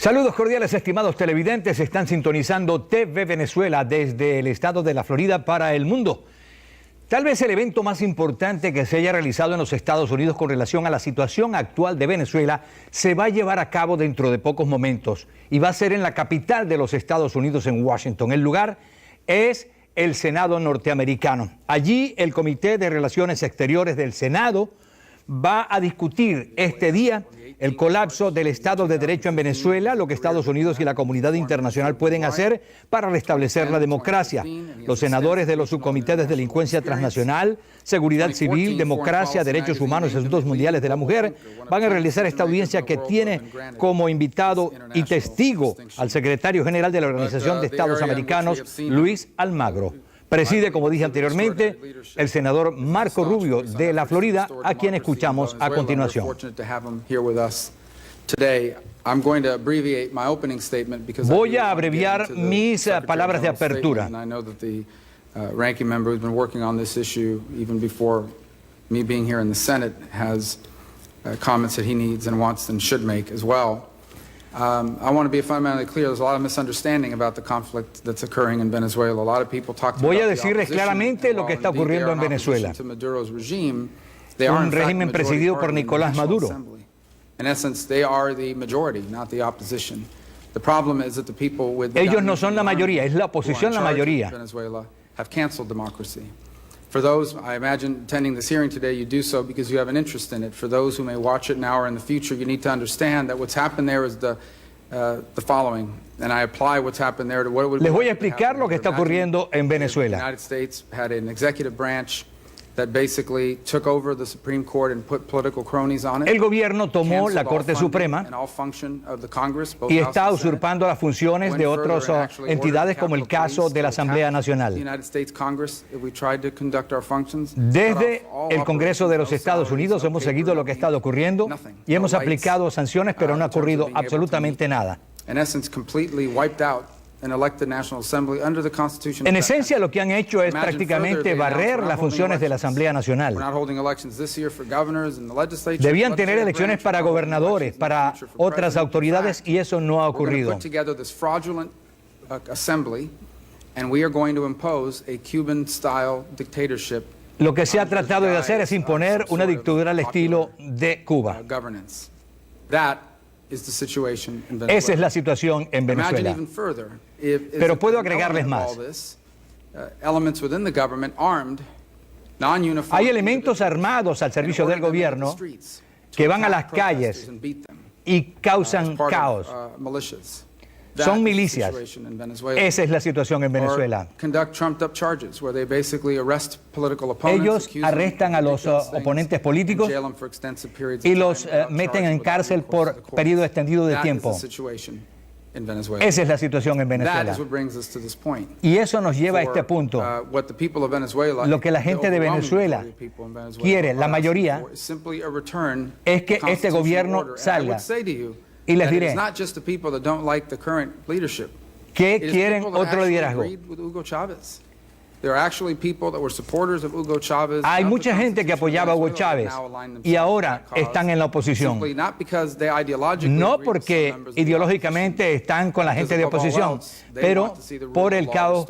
Saludos cordiales, estimados televidentes. Están sintonizando TV Venezuela desde el estado de la Florida para el mundo. Tal vez el evento más importante que se haya realizado en los Estados Unidos con relación a la situación actual de Venezuela se va a llevar a cabo dentro de pocos momentos y va a ser en la capital de los Estados Unidos, en Washington. El lugar es el Senado norteamericano. Allí el Comité de Relaciones Exteriores del Senado va a discutir este día el colapso del Estado de Derecho en Venezuela, lo que Estados Unidos y la comunidad internacional pueden hacer para restablecer la democracia. Los senadores de los subcomités de delincuencia transnacional, seguridad civil, democracia, derechos humanos y asuntos mundiales de la mujer van a realizar esta audiencia que tiene como invitado y testigo al secretario general de la Organización de Estados Americanos, Luis Almagro. Preside, como dije anteriormente, el senador Marco Rubio de la Florida, a quien escuchamos a continuación. Voy a abreviar mis palabras de apertura. Ranking member who's been working on this issue even before me being here in the Senate has comments that he needs and wants and should make as well. I want to be fundamentally clear. There's a lot of misunderstanding about the conflict that's occurring in Venezuela. A lot of people talk about Voy a decirles claramente lo que está ocurriendo en Venezuela. Un régimen presidido por Nicolás Maduro. In essence, they are the majority, not the opposition. The problem is that the people with Ellos no son la mayoría, es la oposición la mayoría. Venezuela have canceled democracy. For those, I imagine, attending this hearing today, you do so because you have an interest in it. For those who may watch it now or in the future, you need to understand that what's happened there is the following. And I apply what's happened there to what would be. Les voy a explicar lo que está ocurriendo en Venezuela. The United States had an executive branch that basically took over the Supreme Court and put political cronies on it. El gobierno tomó la Corte Suprema y está usurpando las funciones de otras entidades, como el caso de la Asamblea Nacional. Desde el Congreso de los Estados Unidos hemos seguido lo que ha estado ocurriendo y hemos aplicado sanciones, pero no ha ocurrido absolutamente nada. En esencia, lo que han hecho es prácticamente barrer las funciones de la Asamblea Nacional. Debían tener elecciones para gobernadores, para otras autoridades, y eso no ha ocurrido. Lo que se ha tratado de hacer es imponer una dictadura al estilo de Cuba. Esa es la situación en Venezuela. Pero puedo agregarles más. Hay elementos armados al servicio del gobierno que van a las calles y causan caos. Son milicias. Esa es la situación en Venezuela. Ellos arrestan a los oponentes políticos y los meten en cárcel por periodo extendido de tiempo. Esa es la situación en Venezuela. Y eso nos lleva a este punto. Lo que la gente de Venezuela quiere, la mayoría, es que este gobierno salga. Y les diré que quieren otro liderazgo. Hay mucha gente que apoyaba a Hugo Chávez y ahora están en la oposición. No porque ideológicamente están con la gente de oposición, pero por el caos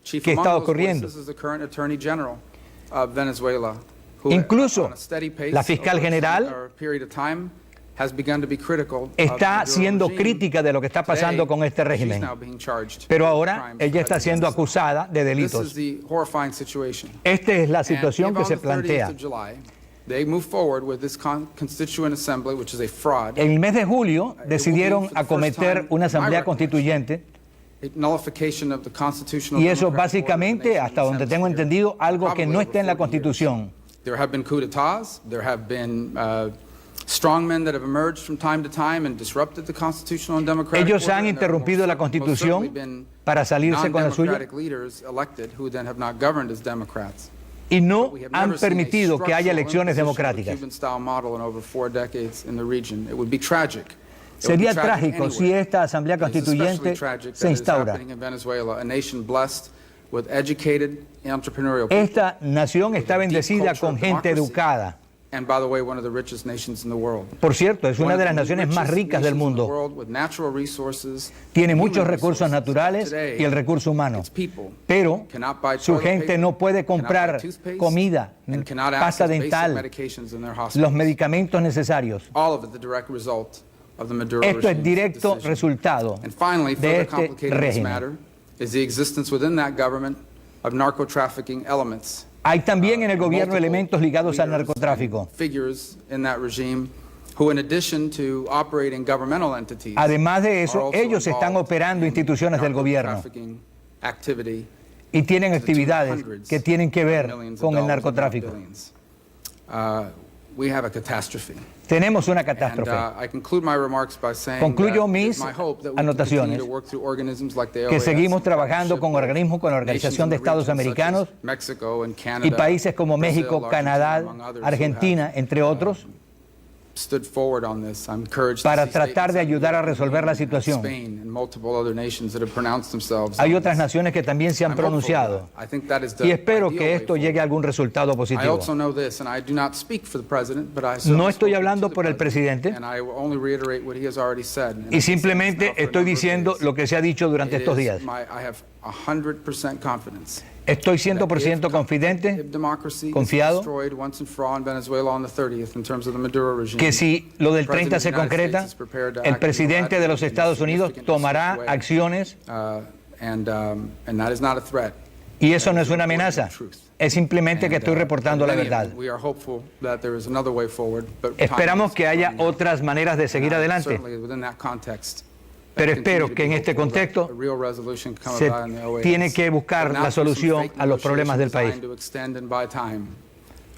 que está ocurriendo. Incluso la fiscal general está siendo crítica de lo que está pasando con este régimen, pero ahora ella está siendo acusada de delitos. Esta es la situación que se plantea. En el mes de julio decidieron acometer una asamblea constituyente, y eso básicamente, hasta donde tengo entendido, algo que no está en la Constitución. Ellos han interrumpido la Constitución para salirse con la suya y no han permitido que haya elecciones democráticas. Sería trágico si esta Asamblea Constituyente se instaura. Esta nación está bendecida con gente educada, And by the way, one of the richest nations in the world. Por cierto, es una de las One of the naciones más richest ricas del nations in the mundo. world with natural resources, Tiene human muchos recursos resources. naturales Today, y el recurso humano. its people Pero cannot buy su toilet gente paper, no puede cannot buy comprar toothpaste, comida, and cannot pasta access basic dental, medications in their hospitals. los medicamentos necesarios. All of it the direct result of the Maduro Esto es regime's directo decision. resultado And finally, de further este complicating this régimen. matter is the existence within that government of narco-trafficking elements. Hay también en el gobierno Multiple elementos ligados al leaders narcotráfico. and figures in that regime who, in addition to operating governmental entities, Además de are eso, also ellos están involved operando in instituciones del gobierno narco-trafficking activity y tienen to the tune of actividades hundreds que tienen que of ver millions of con el dollars, if not narcotráfico. billions. We have a catastrophe. Tenemos una And catástrofe. I conclude my remarks by saying Concluyo that mis it's my hope that we can anotaciones continue to work through organisms like the que OAS seguimos in trabajando partnership con with organismos, con la nations Organización in de the Estados region, such as Americanos Mexico and y Canada, países como Brazil, México, Argentina, Canadá, among others, who Argentina, have, entre otros, stood forward on this. I'm encouraged to para see tratar de statements out of ayudar a Europe, resolver la and situación. Spain and multiple other nations that have pronounced themselves Hay on otras this. naciones que también se han I'm hopeful pronunciado that- I think that is the y espero ideal que way esto forward. llegue a algún resultado I positivo. also know this, and I do not speak for the president, but I No certainly estoy spoke hablando to the por el presidente and I will only reiterate what he has already said. And y I've been saying simplemente this now for a estoy number of diciendo days. lo que se ha dicho durante It estos is días. I have 100% confidence. Estoy that 100% if confidente democracy confiado is destroyed once and for all in Venezuela on the 30th in terms of the Maduro regime, que si lo del the 30 se President of the United concreta, States is prepared to el act presidente de los unilaterally in a Estados Unidos significant tomará way. acciones And that is not a threat. y eso no es una That is amenaza, reporting the truth. es simplemente que And, estoy reportando la in any verdad. event, we are hopeful that there is another way forward, but time Esperamos is que haya running out. otras maneras de seguir And adelante, certainly within that context, pero I continue espero to que be en este hopeful that contexto a real resolution come se about in the OAS, tiene que buscar but not la through some solución fake a los problemas del país. negotiations designed to extend and buy time,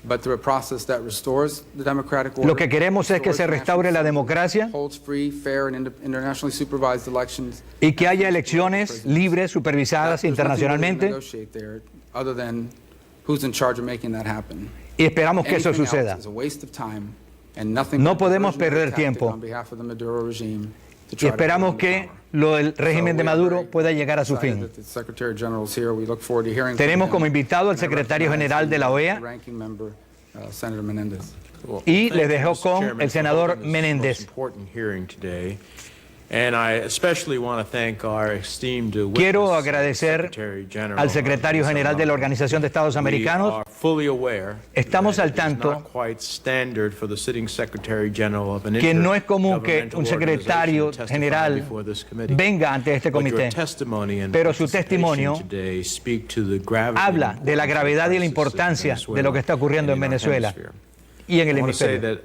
but through a process that restores the democratic Lo order, que queremos es que se restores restaure la national democracia sovereignty, holds free, fair, and internationally supervised elections, y que haya elecciones libres, supervisadas There's nothing really to internacionalmente negotiate there, other than who's in charge of making that happen. y esperamos que eso Anything suceda. else is a waste of time and nothing No but podemos diversionary perder tactic tiempo. on behalf of the Maduro regime to Y try to esperamos gain que power. el régimen de Maduro pueda llegar a su Excited fin. that the Secretary General is here. We look forward to hearing from Tenemos him. como invitado al And I secretario recognize general de la the OEA ranking member, Senator Menendez. y les dejo con el senador Menéndez. Quiero agradecer al secretario general de la Organización de Estados Americanos. Estamos al tanto que no es común que un secretario general venga ante este comité, pero su testimonio habla de la gravedad y la importancia de lo que está ocurriendo en Venezuela y en el hemisferio.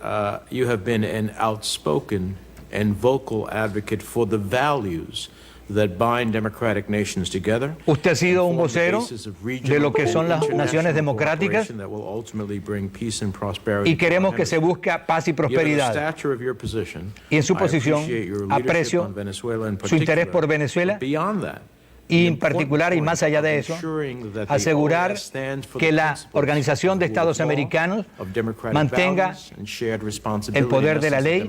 And vocal advocate for the values that bind democratic nations together. Usted ha sido un vocero de lo que son las naciones democráticas y queremos que se busque paz y prosperidad. Y en su posición aprecio su interés por Venezuela y en particular y más allá de eso, asegurar que la Organización de Estados Americanos mantenga el poder de la ley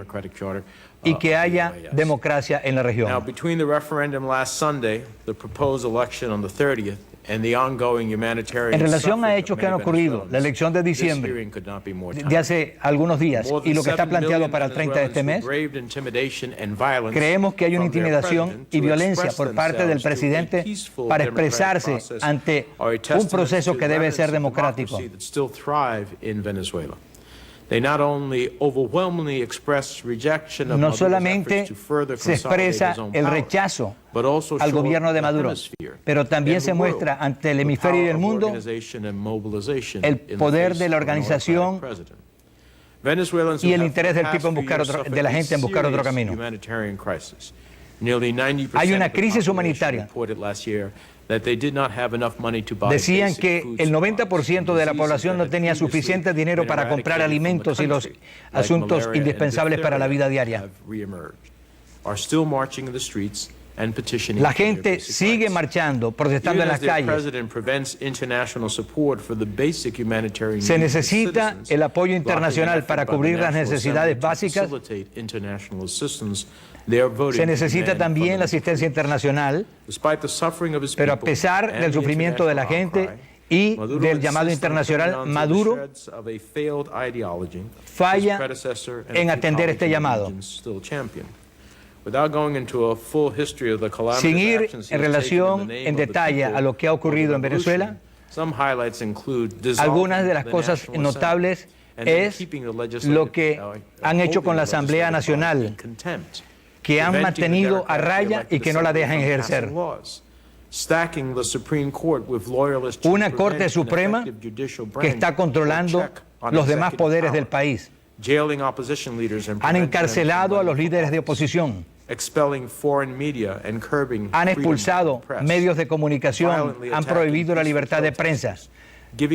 y que haya democracia en la región. Now, between the referendum last Sunday, the proposed election on the 30th, and the ongoing humanitarian En relación a suffering hechos of que han many ocurrido, la elección de Venezuelans, this diciembre hearing could not be more de timely. hace algunos días More y than lo que está 7 planteado million para el 30 de este Venezuelans who mes, braved intimidation and violence creemos que hay una from their intimidación president y to violencia express por parte del themselves to a presidente peaceful para democratic expresarse process ante are a un testament proceso to que debe remnants ser of democrático. democracy that still thrive in Venezuela. They not only overwhelmingly express rejection of No Maduro's solamente efforts to further se consolidate expresa his own el power, rechazo but also al show gobierno de the Maduro, hemisphere pero también and se the world muestra ante el the hemisferio y power el of mundo organization and mobilization el in the poder face de la of an organización autocratic president. Venezuelans y who el have interés for the del tipo en past buscar few years otro- de la gente en buscar otro suffered a camino. serious humanitarian crisis. Nearly 90% Hay una of the crisis population humanitaria. reported last year that they did not have enough money to buy Decían basic que food el supplies. 90% de la Diseases población no that had tenía previously suficiente dinero been para comprar eradicated from the alimentos y los country, like asuntos malaria and indispensables para la vida diphtheria, diaria. have reemerged, are still marching in the streets and petitioning La for their gente basic sigue rights. marchando, protestando Even en as las their calles. president prevents international support for the basic humanitarian Se needs of necesita citizens, el apoyo blocking internacional effort para by the cubrir las National necesidades Assembly to básicas. facilitate international assistance. They are voting Se to necesita demand también la fundamental asistencia internacional, Despite the suffering of his pero a people pesar and del the sufrimiento de la international gente outcry, y del llamado internacional, Maduro falla en atender este llamado. Sin ir en relación en detalle a lo que ha ocurrido en Venezuela, algunas de las cosas notables es lo que han hecho con la Asamblea Nacional, que han mantenido a raya y que no la dejan ejercer. Una Corte Suprema que está controlando los demás poderes del país. Han encarcelado a los líderes de oposición. Han expulsado medios de comunicación, han prohibido la libertad de prensa.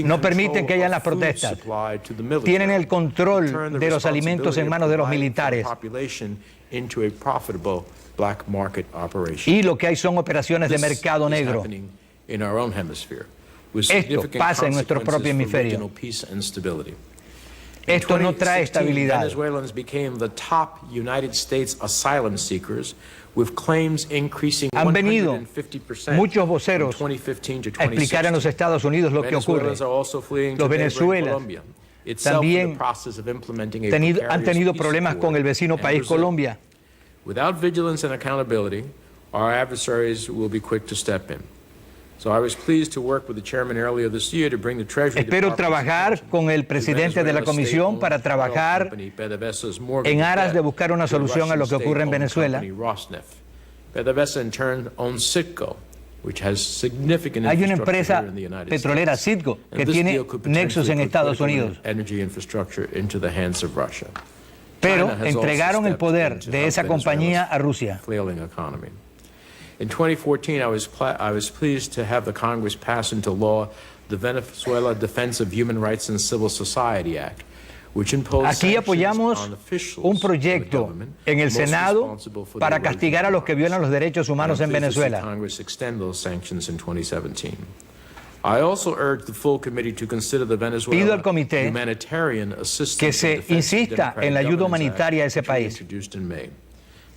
No permiten que hayan las protestas. Tienen el control de los alimentos en manos de los militares. Y lo que hay son operaciones de mercado negro. Esto pasa en nuestro propio hemisferio. Esto no trae estabilidad. Han venido muchos voceros a explicar en los Estados Unidos lo que ocurre. Los venezuelanos también han tenido problemas con el vecino país Colombia. Without vigilance and accountability, our adversaries will be quick to step in. So I was pleased to work with the chairman earlier this year to bring the Treasury Espero trabajar con el presidente de la Comisión para trabajar en aras de buscar una solución a lo que ocurre en Venezuela. PDVSA in turn owns Citgo, which has significant Hay una infrastructure empresa here in the United petrolera, States. Citgo, que And this tiene deal could nexos en potentially put Estados critical Unidos. energy infrastructure into the hands of Russia. Pero China has also entregaron el stepped poder in to de help esa compañía Venezuela's a Rusia. flailing economy. In 2014, I was pleased to have the Congress pass into law the Venezuela Defense of Human Rights and Civil Society Act, which imposed Aquí sanctions apoyamos on officials un of the proyecto government en el most Senado responsible for the para erosion castigar a los que violan los derechos humanos en I'm pleased to see Venezuela. Congress extend those sanctions in 2017. I also urge the full committee to consider the Pido al Venezuela comité humanitarian assistance que se and Defense of insista en la Democratic ayuda Governance humanitaria a ese Act, which we país. introduced in May.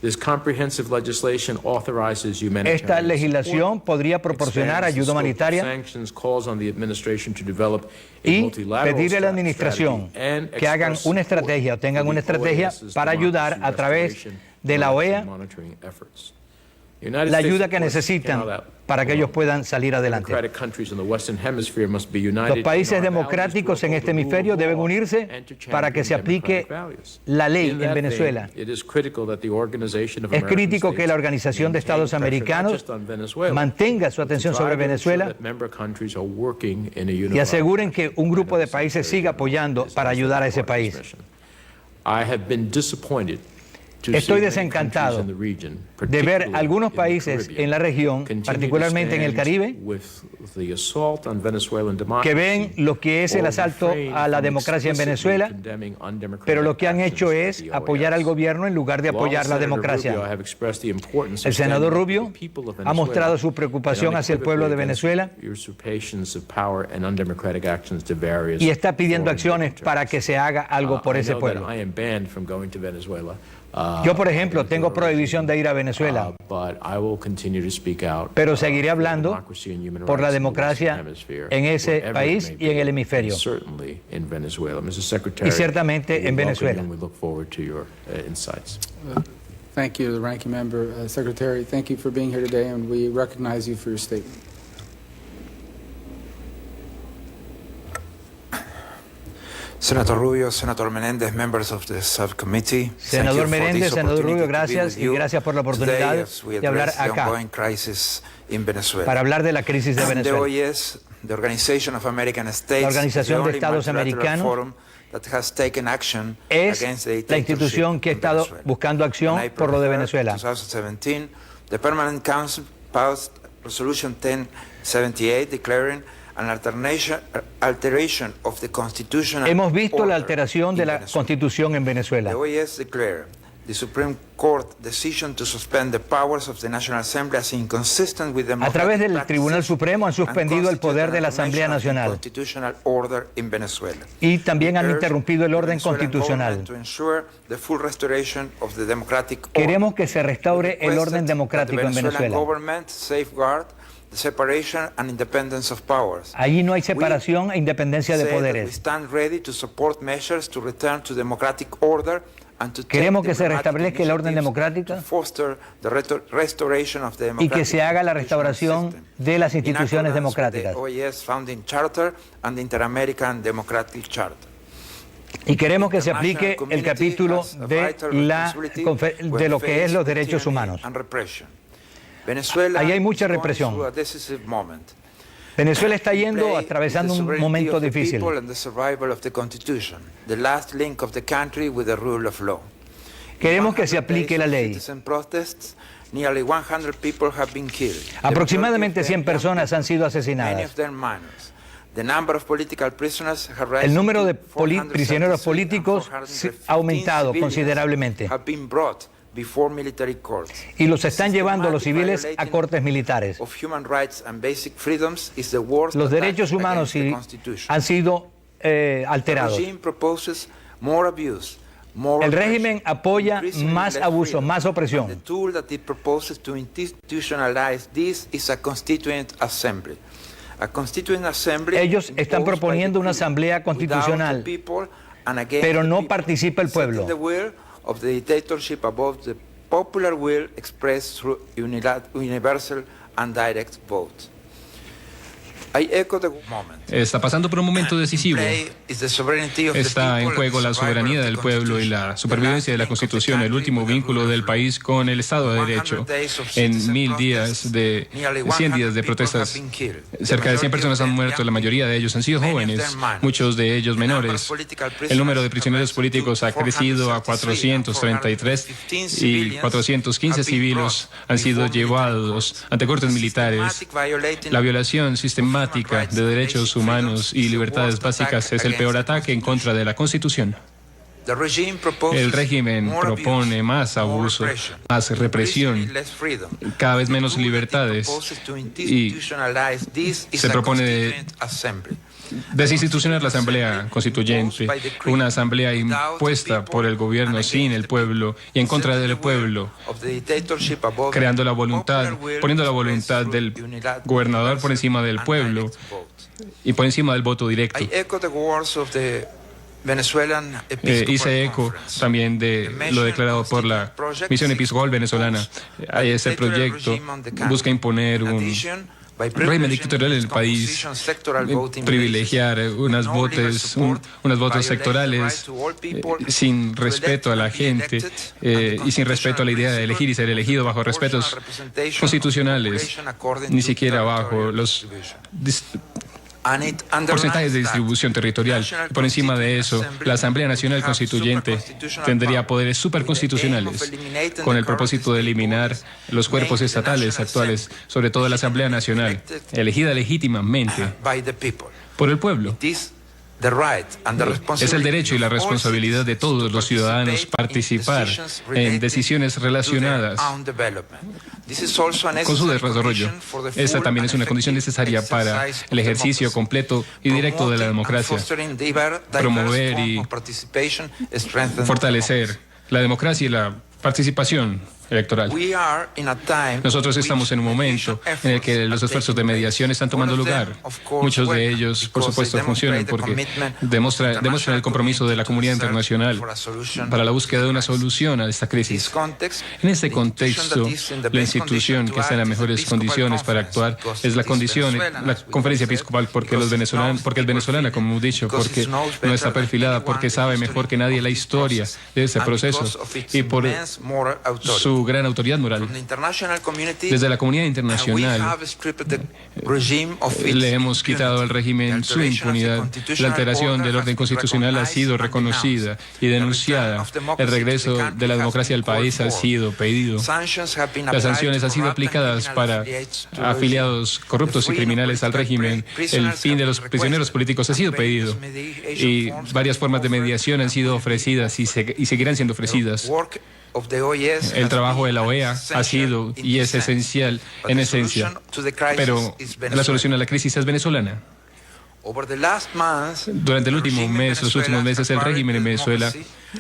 This comprehensive legislation authorizes Esta humanitarian legislación support, podría proporcionar expands the ayuda scope of humanitaria sanctions, calls on the administration to develop a y multilateral pedirle a la administración strategy, and que hagan express una support estrategia o tengan for una the estrategia OAS's para ayudar democracy a través restoration de la OEA and monitoring efforts. The United la States, ayuda of que course, necesitan cannot para que ellos puedan salir adelante. democratic countries in the Western Hemisphere must be united Los países in our democráticos values to en este uphold the rule hemisferio of deben law unirse and to para que se champion aplique democratic values. la ley In en that Venezuela. vein, it is critical that the Organization of Es American crítico que la States Organización de maintain Estados pressure not Americanos just on Venezuela, mantenga su but to atención try sobre to ensure Venezuela that member countries are working in a y unified aseguren que un grupo de fashion. países siga apoyando para ayudar a ese país. I have been disappointed to Estoy see many desencantado countries in the region, de ver particularly algunos in the países Caribbean, en la región, continue to particularmente en el stand Caribe, with the assault on Venezuelan que democracy, ven lo que es el or asalto refrain a la from democracia en explicitly Venezuela, condemning undemocratic pero lo que han hecho actions es of the apoyar al OAS. gobierno en lugar de Along apoyar with la Senator Rubio, I democracia. have expressed the importance El of standing senador up for Rubio the people of ha Venezuela mostrado su and preocupación hacia el pueblo de unequivocally Venezuela against usurpations of power and undemocratic actions to various y está pidiendo foreign acciones dignitaries. para que se haga algo por I ese know pueblo. that I am banned from going to Venezuela. Yo, por ejemplo, tengo prohibición de ir a Venezuela, But I will continue to speak out, pero seguiré for hablando democracy and human por la rights in the Western democracia Hemisphere, en ese wherever it país may y en be, el hemisferio. and certainly in Venezuela. Mr. Secretary, Y ciertamente we en welcome Venezuela. you and we look forward to your insights. Thank you, the ranking member. Secretary, thank you for being here today, and we recognize you for your statement. Senator Rubio, Senator Menendez, members of the subcommittee. Senador Menéndez, senador Rubio, gracias y gracias por la oportunidad de hablar acá para hablar de la crisis de Venezuela. La Organización de Estados Americanos es la institución que ha estado buscando acción por lo de Venezuela. The Permanent Council passed Resolution 1078 declaring an alteration of the constitutional Hemos visto la order alteración de in la Venezuela. Constitución en Venezuela. The OAS declared the Supreme Court decision to suspend the powers of the National Assembly as inconsistent with A democratic través del practices Tribunal Supremo han and suspendido el poder de la constitute Asamblea an Nacional constitutional order in Venezuela. y también han We urge interrumpido el the orden Venezuelan constitucional. government to ensure the full restoration of the democratic order. Queremos que se restaure el orden Requested democrático that en the Venezuelan Venezuela. government safeguard the separation and independence of powers. Allí no hay separación e independencia de Say that we poderes. stand ready to support measures to return to democratic order and to take Queremos que se diplomatic restablezca el orden initiatives democrático to foster the restoration of the y que se haga la institutional restauración system, de las in instituciones accordance with the democráticas. OAS Founding Charter and the Inter-American Democratic Charter. Y queremos que se aplique el capítulo de lo que es los derechos humanos. Ahí hay mucha represión. Venezuela está atravesando un momento difícil. Queremos que se aplique la ley. Aproximadamente 100 personas han sido asesinadas. El número de prisioneros políticos ha aumentado considerablemente y los están llevando los civiles a cortes militares. Los derechos humanos han sido alterados. El régimen apoya más abuso, más opresión. Ellos están proponiendo una asamblea constitucional, pero no participa el pueblo. Está pasando por un momento decisivo. Está en juego la soberanía del pueblo y la supervivencia de la Constitución, el último vínculo del país con el Estado de Derecho. En 100 días de protestas, cerca de 100 personas han muerto, la mayoría de ellos han sido jóvenes, muchos de ellos menores. El número de prisioneros políticos ha crecido a 433 y 415 civiles han sido llevados ante cortes militares. La violación sistemática de derechos humanos y libertades básicas es el peor ataque en contra de la Constitución. El régimen propone más abuso, más represión, cada vez menos libertades y se propone desinstitucionar la Asamblea Constituyente, una asamblea impuesta por el gobierno sin el pueblo y en contra del pueblo, creando la voluntad, poniendo la voluntad del gobernador por encima del pueblo y por encima del voto directo. Hice eco también de lo declarado por la Misión Episcopal Venezolana. Este proyecto busca imponer un régimen dictatorial en el país, privilegiar unas votos sectorales sin respeto a la gente y sin respeto a la idea de elegir y ser elegido bajo respetos constitucionales, ni siquiera bajo los porcentajes de distribución territorial. Por encima de eso, la Asamblea Nacional Constituyente tendría poderes superconstitucionales con el propósito de eliminar los cuerpos estatales actuales, sobre todo la Asamblea Nacional, elegida legítimamente por el pueblo. Es el derecho y la responsabilidad de todos los ciudadanos participar en decisiones relacionadas con su desarrollo. Esta también es una condición necesaria para el ejercicio completo y directo de la democracia. Promover y fortalecer la democracia y la participación electoral. Nosotros estamos en un momento en el que los esfuerzos de mediación están tomando lugar. Muchos de ellos, por supuesto, funcionan porque demuestran el compromiso de la comunidad internacional para la búsqueda de una solución a esta crisis. En este contexto, la institución que está en las mejores condiciones para actuar es la Conferencia Episcopal, porque el venezolana, como hemos dicho, porque no está perfilada, porque sabe mejor que nadie la historia de este proceso y por su gran autoridad moral. Desde la comunidad internacional le hemos quitado al régimen su impunidad. La alteración del orden constitucional ha sido reconocida y denunciada. El regreso de la democracia al país ha sido pedido. Las sanciones han sido aplicadas para afiliados corruptos y criminales al régimen. El fin de los prisioneros políticos ha sido pedido y varias formas de mediación han sido ofrecidas y seguirán siendo ofrecidas. El trabajo de la OEA ha sido y es esencial en esencia, pero la solución a la crisis es venezolana. Durante el último mes, los últimos meses, el régimen en Venezuela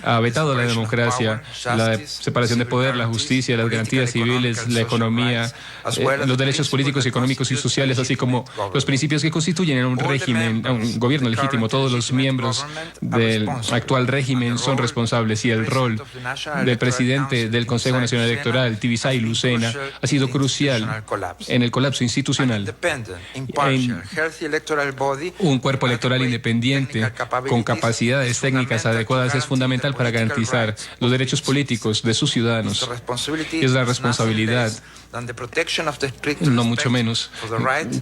ha vetado la democracia, la separación de poder, la justicia, las garantías civiles, la economía, los derechos políticos, económicos y sociales, así como los principios que constituyen un régimen, un gobierno legítimo. Todos los miembros del actual régimen son responsables y el rol del presidente del Consejo Nacional Electoral, Tibisay Lucena, ha sido crucial en el colapso institucional. Un cuerpo electoral independiente con capacidades técnicas adecuadas es fundamental para garantizar los derechos políticos de sus ciudadanos. Es la responsabilidad, no mucho menos,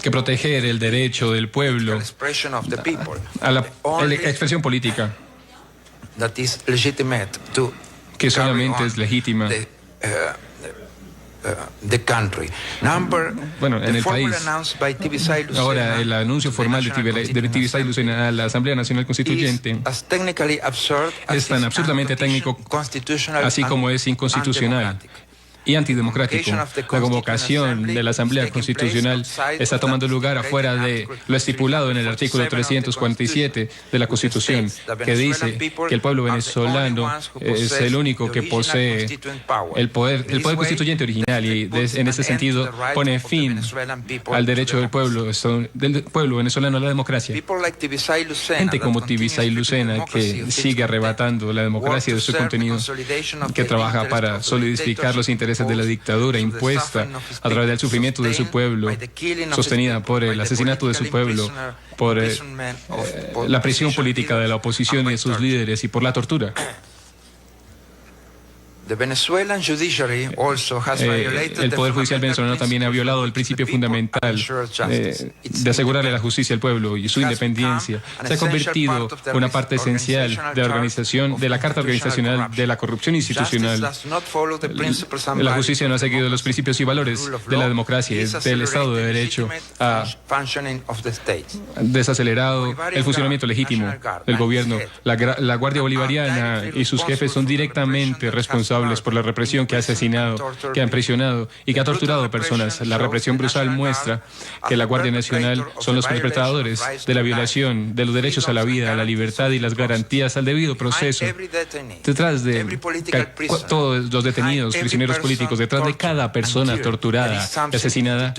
que proteger el derecho del pueblo a la expresión política, que solamente es legítima. Bueno, en el país. Ahora, el anuncio formal de Tibisay Lucena a la Asamblea Nacional Constituyente es tan absurdamente técnico, así como es inconstitucional y antidemocrático. La convocación de la Asamblea Constitucional está tomando lugar afuera de lo estipulado en el artículo 347 de la Constitución, que dice que el pueblo venezolano es el único que posee el poder constituyente original y en ese sentido pone fin al derecho del pueblo venezolano a la democracia. Gente como Tibisay Lucena, que sigue arrebatando la democracia de su contenido, que trabaja para solidificar los intereses de la dictadura impuesta a través del sufrimiento de su pueblo, sostenida por el asesinato de su pueblo, por la prisión política de la oposición y de sus líderes y por la tortura. El Poder Judicial venezolano también ha violado el principio fundamental de asegurarle la justicia al pueblo y su independencia. Se ha convertido en una parte esencial de la organización, de la Carta Organizacional de la Corrupción Institucional. La justicia no ha seguido los principios y valores de la democracia y del Estado de Derecho. Ha desacelerado el funcionamiento legítimo del gobierno. La Guardia Bolivariana y sus jefes son directamente responsables por la represión que ha asesinado, que ha impresionado y que ha torturado personas. La represión brutal muestra que la Guardia Nacional son los perpetradores de la violación de los derechos a la vida, a la libertad y las garantías al debido proceso. Detrás de todos los detenidos, prisioneros políticos, detrás de cada persona torturada y asesinada,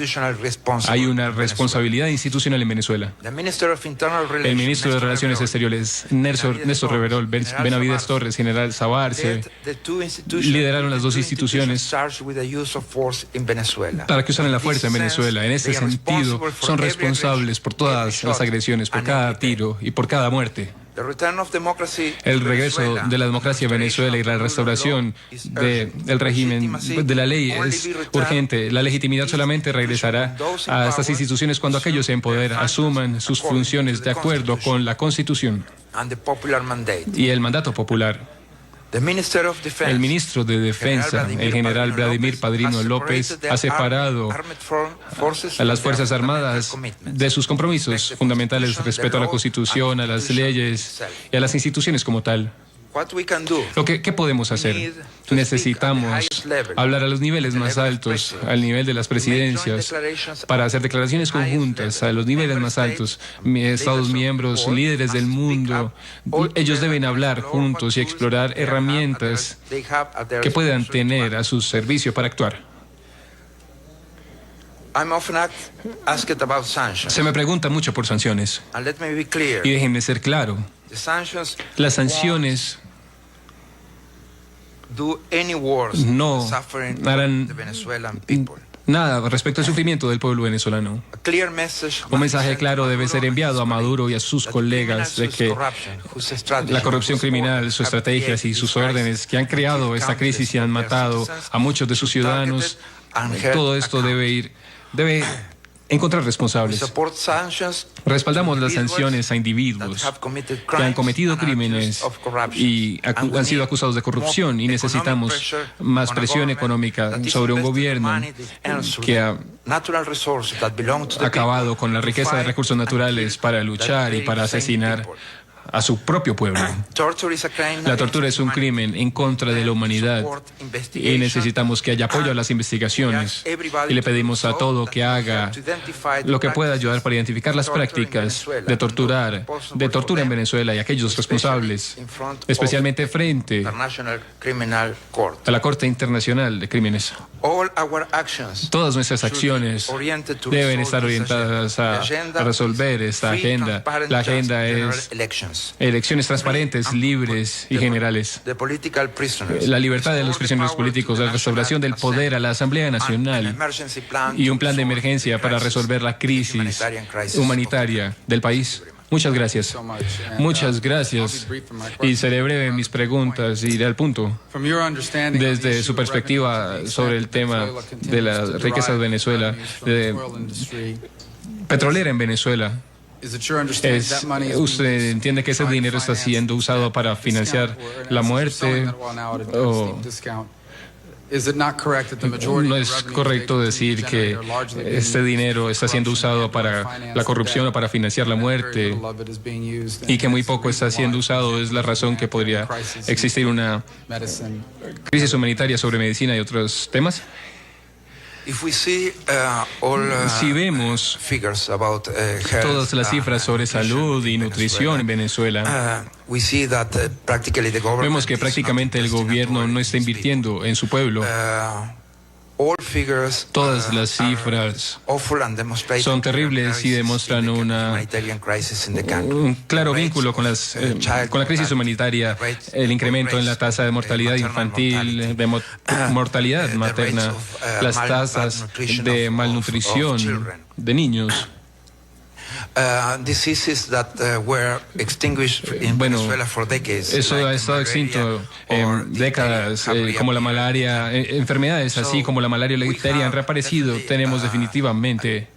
hay una responsabilidad institucional en Venezuela. El ministro de Relaciones Exteriores, Néstor Reverol, Benavides Torres, General Sabarce, lideraron las dos instituciones para que usaran la fuerza en Venezuela. En ese sentido, son responsables por todas las agresiones, por cada tiro y por cada muerte. El regreso de la democracia en Venezuela y la restauración del régimen de la ley es urgente. La legitimidad solamente regresará a estas instituciones cuando aquellos en poder asuman sus funciones de acuerdo con la Constitución y el mandato popular. El ministro de Defensa, el general Vladimir Padrino López, ha separado a las Fuerzas Armadas de sus compromisos fundamentales, respeto a la Constitución, a las leyes y a las instituciones como tal. ¿Qué podemos hacer? Necesitamos hablar a los niveles más altos, al nivel de las presidencias, para hacer declaraciones conjuntas a los niveles más altos. Estados miembros, líderes del mundo, ellos deben hablar juntos y explorar herramientas que puedan tener a su servicio para actuar. Se me pregunta mucho por sanciones. Y déjenme ser claro. Las sanciones no harán nada respecto al sufrimiento del pueblo venezolano. Un mensaje claro debe ser enviado a Maduro y a sus colegas de que la corrupción criminal, sus estrategias y sus órdenes que han creado esta crisis y han matado a muchos de sus ciudadanos, todo esto debe encontrar responsables. Respaldamos las sanciones a individuos que han cometido crímenes y han sido acusados de corrupción, y necesitamos más presión económica sobre un gobierno que ha acabado con la riqueza de recursos naturales para luchar y para asesinar a su propio pueblo. La tortura es un crimen en contra de la humanidad y necesitamos que haya apoyo a las investigaciones y le pedimos a todo que haga lo que pueda ayudar para identificar las prácticas de tortura en Venezuela y aquellos responsables, especialmente frente a la Corte Internacional de Crímenes. Todas nuestras acciones deben estar orientadas a resolver esta agenda. La agenda es elecciones transparentes, libres y generales, la libertad de los prisioneros políticos, la restauración del poder a la Asamblea Nacional y un plan de emergencia para resolver la crisis humanitaria del país. Muchas gracias. Muchas gracias. Y seré breve en mis preguntas y iré al punto. Desde su perspectiva sobre el tema de las riquezas de Venezuela, petrolera en Venezuela, ¿usted entiende que ese dinero está siendo usado para financiar la muerte? ¿No es correcto decir que este dinero está siendo usado para la corrupción o para financiar la muerte y que muy poco está siendo usado? Es la razón que podría existir una crisis humanitaria sobre medicina y otros temas. Si vemos todas las cifras sobre salud y nutrición en Venezuela, vemos que prácticamente el gobierno no está invirtiendo en su pueblo. Todas las cifras son terribles y demuestran un claro vínculo con la crisis humanitaria, el incremento en la tasa de mortalidad infantil, de mortalidad materna, las tasas de malnutrición de niños. Eso ha estado extinto en décadas, como la malaria, enfermedades así como la malaria y la difteria han reaparecido. Tenemos definitivamente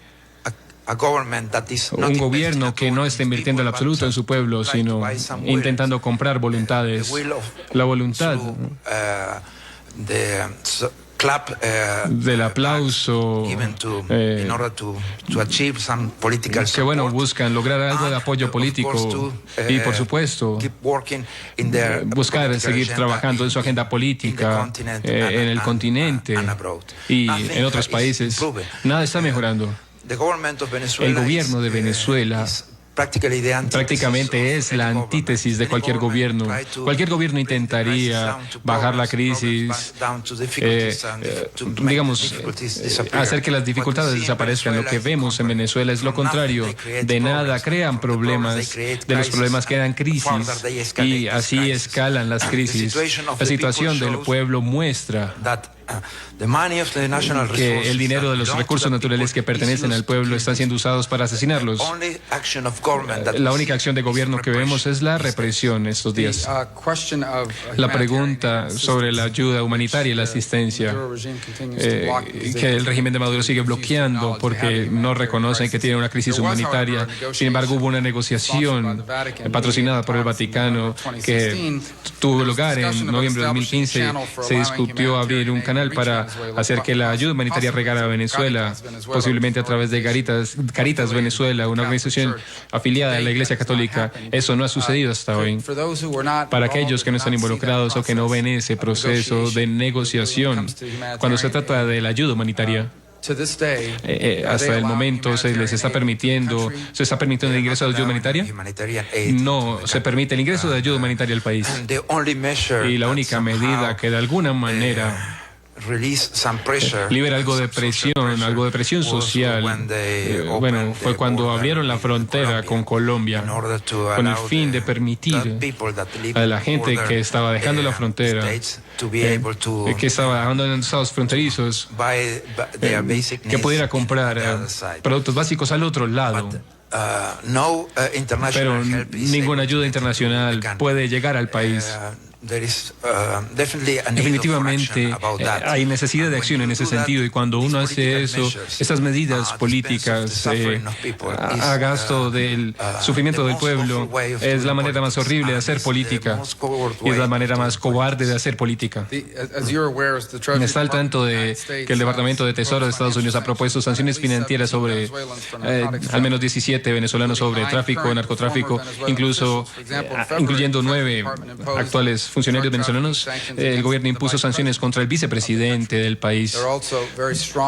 un gobierno que no está invirtiendo en absoluto en su pueblo, sino intentando comprar voluntades. La voluntad del aplauso, que buscan lograr algo de apoyo político y por supuesto buscar seguir trabajando en su agenda política en el continente y en otros países. Nada está mejorando. El gobierno de Venezuela prácticamente es la antítesis de cualquier gobierno. Cualquier gobierno intentaría bajar la crisis, hacer que las dificultades desaparezcan. Lo que vemos en Venezuela es lo contrario. De nada crean problemas, de los problemas crean crisis y así escalan las crisis. La situación del pueblo muestra que el dinero de los recursos naturales que pertenecen al pueblo están siendo usados para asesinarlos. La única acción de gobierno que vemos es la represión estos días. La pregunta sobre la ayuda humanitaria y la asistencia, que el régimen de Maduro sigue bloqueando porque no reconocen que tiene una crisis humanitaria. Sin embargo, hubo una negociación patrocinada por el Vaticano que tuvo lugar en noviembre de 2015. Se discutió abrir un canal para hacer que la ayuda humanitaria llegara a Venezuela, posiblemente a través de Caritas Venezuela, una organización afiliada a la Iglesia Católica. Eso no ha sucedido hasta hoy. Para aquellos que no están involucrados o que no ven ese proceso de negociación, cuando se trata de la ayuda humanitaria, hasta el momento se está permitiendo el ingreso de ayuda humanitaria. No se permite el ingreso de ayuda humanitaria al país. Y la única medida que de alguna manera libera algo de presión social. Fue cuando abrieron la frontera con Colombia, con el fin de permitir a la gente que estaba dejando la frontera, que estaba dejando en estados fronterizos, que pudiera comprar productos básicos al otro lado. Pero ninguna ayuda internacional puede llegar al país. Definitivamente hay necesidad de acción en ese sentido, y cuando uno hace eso, esas medidas políticas a gasto del sufrimiento del pueblo, es la manera más horrible de hacer política y es la manera más cobarde de hacer política. Está al tanto de que el Departamento de Tesoro de Estados Unidos ha propuesto sanciones financieras sobre al menos 17 venezolanos sobre tráfico, narcotráfico, incluso incluyendo 9 actuales funcionarios venezolanos. El gobierno impuso sanciones contra el vicepresidente del país.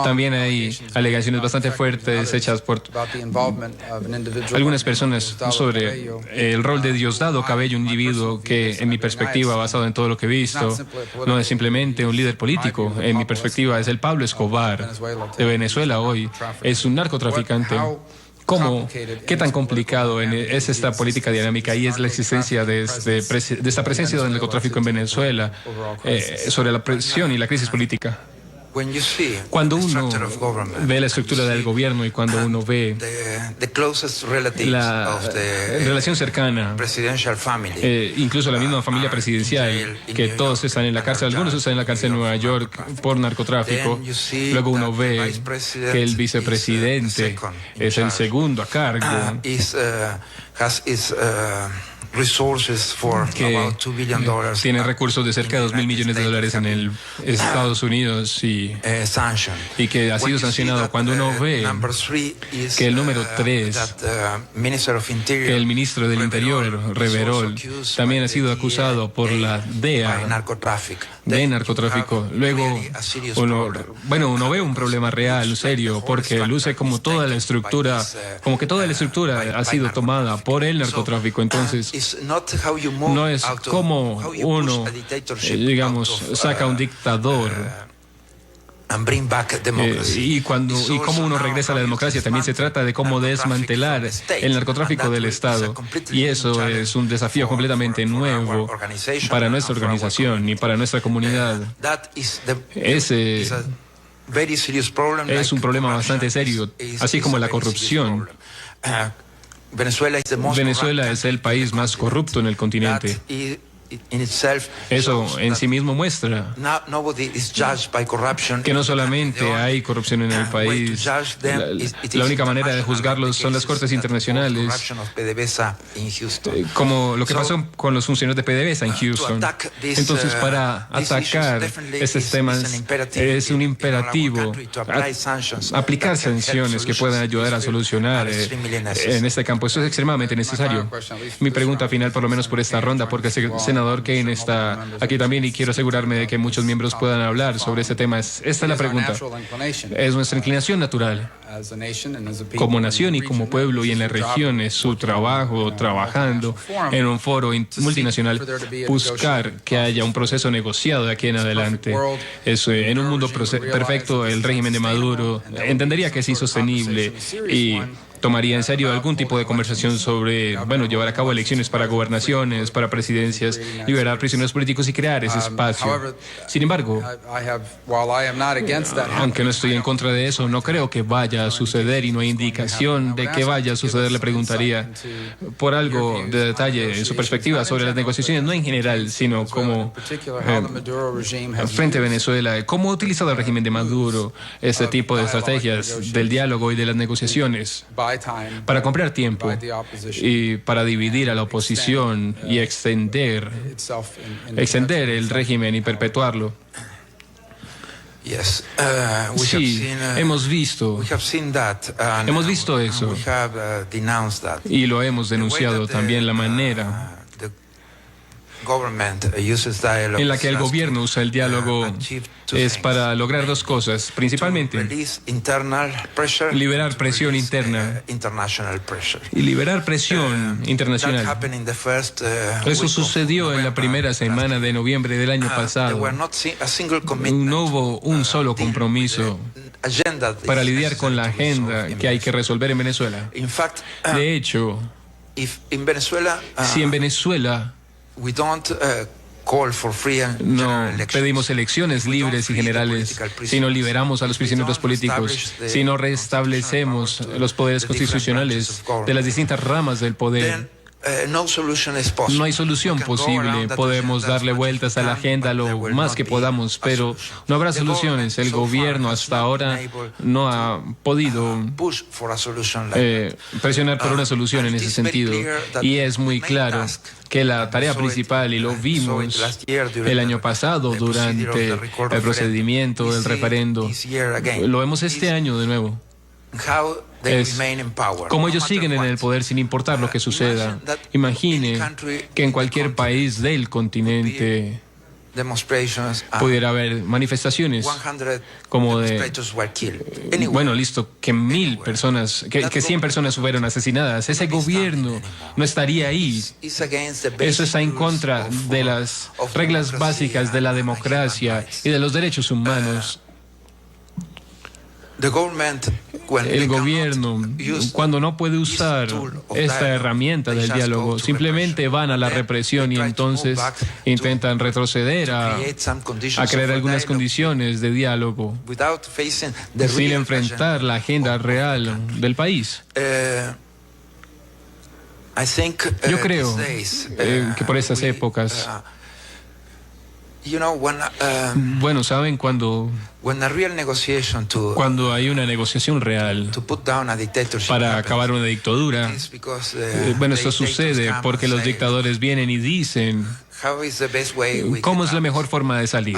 También hay alegaciones bastante fuertes hechas por algunas personas sobre el rol de Diosdado Cabello, un individuo que, en mi perspectiva, basado en todo lo que he visto, no es simplemente un líder político. En mi perspectiva, es el Pablo Escobar de Venezuela hoy. Es un narcotraficante. ¿Qué tan complicado es esta política dinámica y es la existencia de esta presencia del narcotráfico en Venezuela sobre la presión y la crisis política? Cuando uno ve la estructura del gobierno y cuando uno ve la relación cercana, incluso la misma familia presidencial, que todos están en la cárcel, algunos están en la cárcel en Nueva York por narcotráfico, luego uno ve que el vicepresidente es el segundo a cargo, que tiene recursos de cerca de $2.000 millones en el Estados Unidos y que ha sido sancionado. Cuando uno ve que el número 3, que el ministro del Interior, Reverol, también ha sido acusado por la DEA de narcotráfico, luego uno ve un problema real, serio, porque luce como toda la estructura, como que toda la estructura ha sido tomada por el narcotráfico. Entonces, no es como uno, digamos, saca un dictador y cómo uno regresa a la democracia. También se trata de cómo desmantelar el narcotráfico del Estado, y eso es un desafío completamente nuevo para nuestra organización y para nuestra comunidad. Ese es un problema bastante serio, así como la corrupción. Venezuela es el país más corrupto en el continente. Eso en sí mismo muestra que no solamente hay corrupción en el país, la única manera de juzgarlos son las cortes internacionales, como lo que pasó con los funcionarios de PDVSA en Houston. Entonces, para atacar estos temas es un imperativo aplicar sanciones que puedan ayudar a solucionar en este campo. Eso es extremadamente necesario. Mi pregunta final, por lo menos por esta ronda, porque senador Kaine está aquí también y quiero asegurarme de que muchos miembros puedan hablar sobre este tema. Esta es la pregunta. Es nuestra inclinación natural como nación y como pueblo y en la región, es su trabajo trabajando en un foro multinacional, buscar que haya un proceso negociado de aquí en adelante. En un mundo perfecto, el régimen de Maduro entendería que es insostenible y tomaría en serio algún tipo de conversación sobre, llevar a cabo elecciones para gobernaciones, para presidencias, liberar prisioneros políticos y crear ese espacio. Sin embargo, aunque no estoy en contra de eso, no creo que vaya a suceder y no hay indicación de que vaya a suceder. Le preguntaría por algo de detalle en su perspectiva sobre las negociaciones, no en general, sino como frente a Venezuela. ¿Cómo ha utilizado el régimen de Maduro este tipo de estrategias del diálogo y de las negociaciones para comprar tiempo y para dividir a la oposición y extender el régimen y perpetuarlo? Sí, hemos visto eso y lo hemos denunciado también, la manera en la que el gobierno usa el diálogo es para lograr dos cosas, principalmente liberar presión interna y liberar presión internacional. Eso sucedió en la primera semana de noviembre del año pasado. No hubo un solo compromiso para lidiar con la agenda que hay que resolver en Venezuela. De hecho, si en Venezuela no pedimos elecciones libres y generales, si no liberamos a los prisioneros políticos, si no restablecemos los poderes constitucionales de las distintas ramas del poder, No hay solución posible. Podemos darle vueltas a la agenda lo más que podamos, pero no habrá soluciones. El gobierno hasta ahora no ha podido presionar por una solución en ese sentido. Y es muy claro que la tarea principal, y lo vimos el año pasado durante el procedimiento del referendo, lo vemos este año de nuevo, es cómo ellos siguen en el poder sin importar lo que suceda. Imagine que en cualquier país del continente pudiera haber manifestaciones como de, bueno, listo, que 1,000 personas, que 100 personas fueron asesinadas. Ese gobierno no estaría ahí. Eso está en contra de las reglas básicas de la democracia y de los derechos humanos. El gobierno, cuando no puede usar esta herramienta del diálogo, simplemente van a la represión y entonces intentan retroceder a crear algunas condiciones de diálogo sin enfrentar la agenda real del país. Yo creo que por esas épocas, bueno, ¿saben? Cuando hay una negociación real para acabar una dictadura, bueno, esto sucede porque los dictadores vienen y dicen cómo es la mejor forma de salir.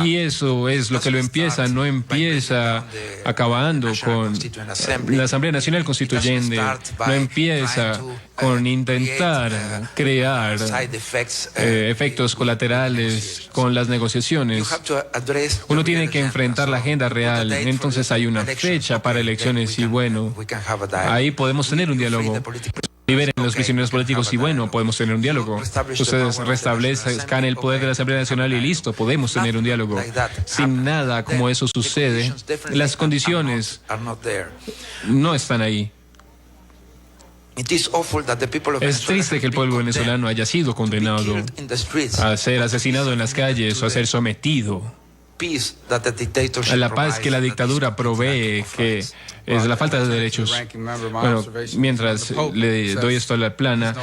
Y eso es lo que lo empieza, no empieza acabando con la Asamblea Nacional Constituyente, no empieza con intentar crear efectos colaterales con las negociaciones. Uno tiene que enfrentar la agenda real, entonces hay una fecha para elecciones y bueno, ahí podemos tener un diálogo. Liberen los prisioneros políticos y bueno, podemos tener un diálogo. Ustedes restablezcan el poder de la Asamblea Nacional y listo, podemos tener un diálogo. Sin nada como eso sucede, las condiciones no están ahí. Es triste que el pueblo venezolano haya sido condenado a ser asesinado en las calles o a ser sometido a la paz que la dictadura provee, que es la falta de derechos. Bueno, mientras le doy esto a la plana,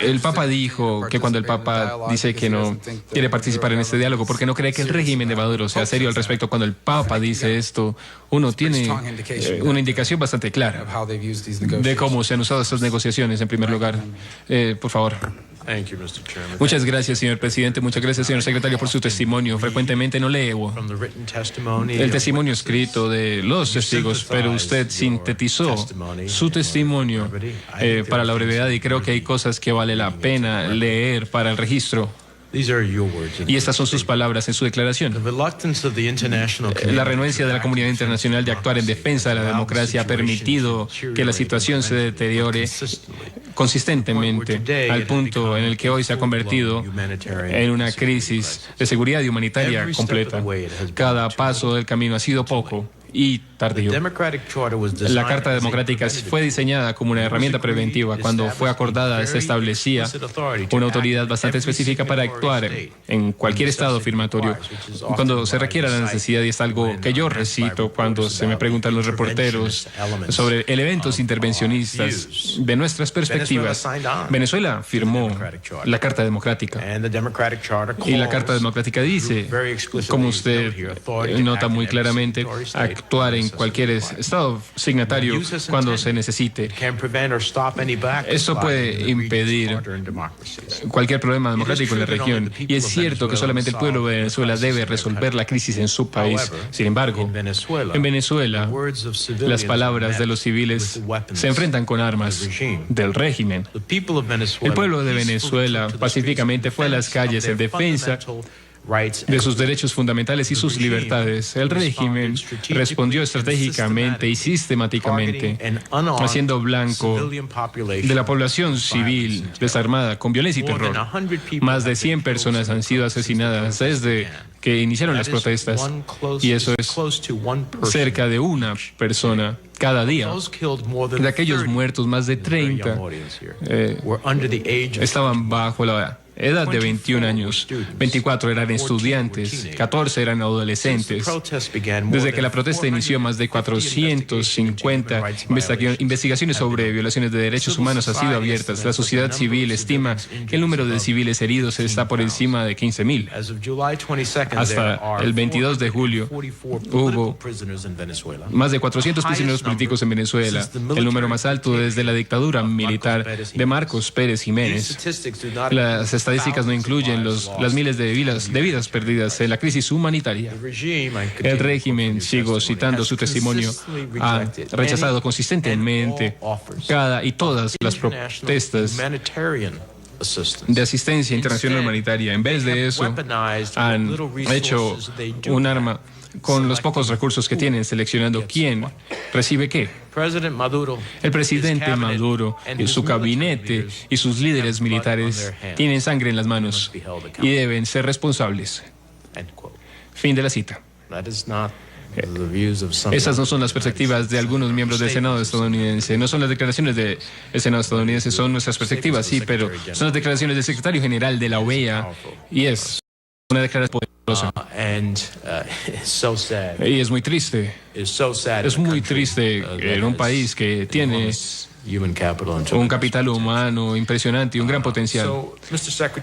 el Papa dijo que cuando el Papa dice que no quiere participar en este diálogo porque no cree que el régimen de Maduro sea serio al respecto, cuando el Papa dice esto, uno tiene una indicación bastante clara de cómo se han usado estas negociaciones en primer lugar. Por favor. Muchas gracias, señor presidente. Muchas gracias, señor secretario, por su testimonio. Frecuentemente no leo el testimonio escrito de los testigos, pero usted sintetizó su testimonio para la brevedad y creo que hay cosas que vale la pena leer para el registro. Y estas son sus palabras en su declaración. La renuencia de la comunidad internacional de actuar en defensa de la democracia ha permitido que la situación se deteriore consistentemente al punto en el que hoy se ha convertido en una crisis de seguridad y humanitaria completa. Cada paso del camino ha sido poco y tardío. La Carta Democrática fue diseñada como una herramienta preventiva. Cuando fue acordada, se establecía una autoridad bastante específica para actuar en cualquier estado firmatorio cuando se requiera la necesidad, y es algo que yo recito cuando se me preguntan los reporteros sobre elementos intervencionistas de nuestras perspectivas. Venezuela firmó la Carta Democrática y la Carta Democrática dice, como usted nota muy claramente, actuar en cualquier estado signatario cuando se necesite. Esto puede impedir cualquier problema democrático en la región. Y es cierto que solamente el pueblo de Venezuela debe resolver la crisis en su país. Sin embargo, en Venezuela, las palabras de los civiles se enfrentan con armas del régimen. El pueblo de Venezuela pacíficamente fue a las calles en defensa de sus derechos fundamentales y sus libertades. El régimen respondió estratégicamente y sistemáticamente, haciendo blanco de la población civil desarmada con violencia y terror. Más de 100 personas han sido asesinadas desde que iniciaron las protestas, y eso es cerca de una persona cada día. De aquellos muertos, más de 30 estaban bajo la edad de 21 años, 24 eran estudiantes, 14 eran adolescentes. Desde que la protesta inició, más de 450 investigaciones sobre violaciones de derechos humanos han sido abiertas. La sociedad civil estima que el número de civiles heridos está por encima de 15,000. Hasta el 22 de julio hubo más de 400 prisioneros políticos en Venezuela, el número más alto desde la dictadura militar de Marcos Pérez Jiménez. Las estadísticas no incluyen las miles de vidas perdidas en la crisis humanitaria. El régimen, sigo citando su testimonio, ha rechazado consistentemente todas las protestas de asistencia internacional humanitaria. En vez de eso, han hecho un arma con los pocos recursos que tienen, seleccionando quién recibe qué. El presidente Maduro, su gabinete y sus líderes militares tienen sangre en las manos y deben ser responsables. Fin de la cita. Esas no son las perspectivas de algunos miembros del Senado estadounidense, no son las declaraciones del Senado estadounidense, son nuestras perspectivas, sí, pero son las declaraciones del secretario general de la OEA, y es una declaración poderosa. Y es muy triste. Es muy triste en un país que tiene un capital humano impresionante y un gran potencial.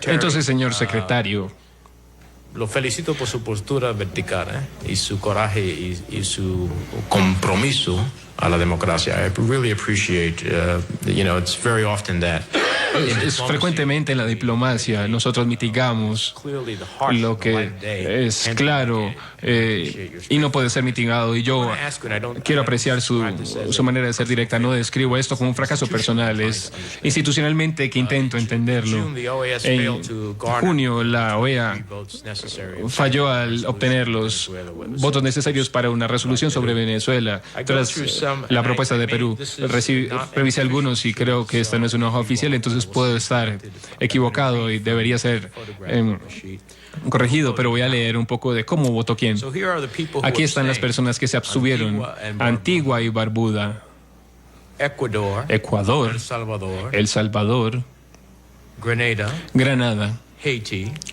Entonces, señor secretario, lo felicito por su postura vertical y su coraje y su compromiso a la democracia. I really appreciate, it's very often that. Es frecuentemente en la diplomacia nosotros mitigamos lo que es claro y no puede ser mitigado, y yo quiero apreciar su manera de ser directa. No describo esto como un fracaso personal, es institucionalmente que intento entenderlo. En junio la OEA falló al obtener los votos necesarios para una resolución sobre Venezuela tras la propuesta de Perú. Revisé algunos y creo que esta no es una hoja oficial, entonces puedo estar equivocado y debería ser corregido, pero voy a leer un poco de cómo votó quién. Aquí están las personas que se abstuvieron: Antigua y Barbuda, Ecuador, El Salvador, Granada,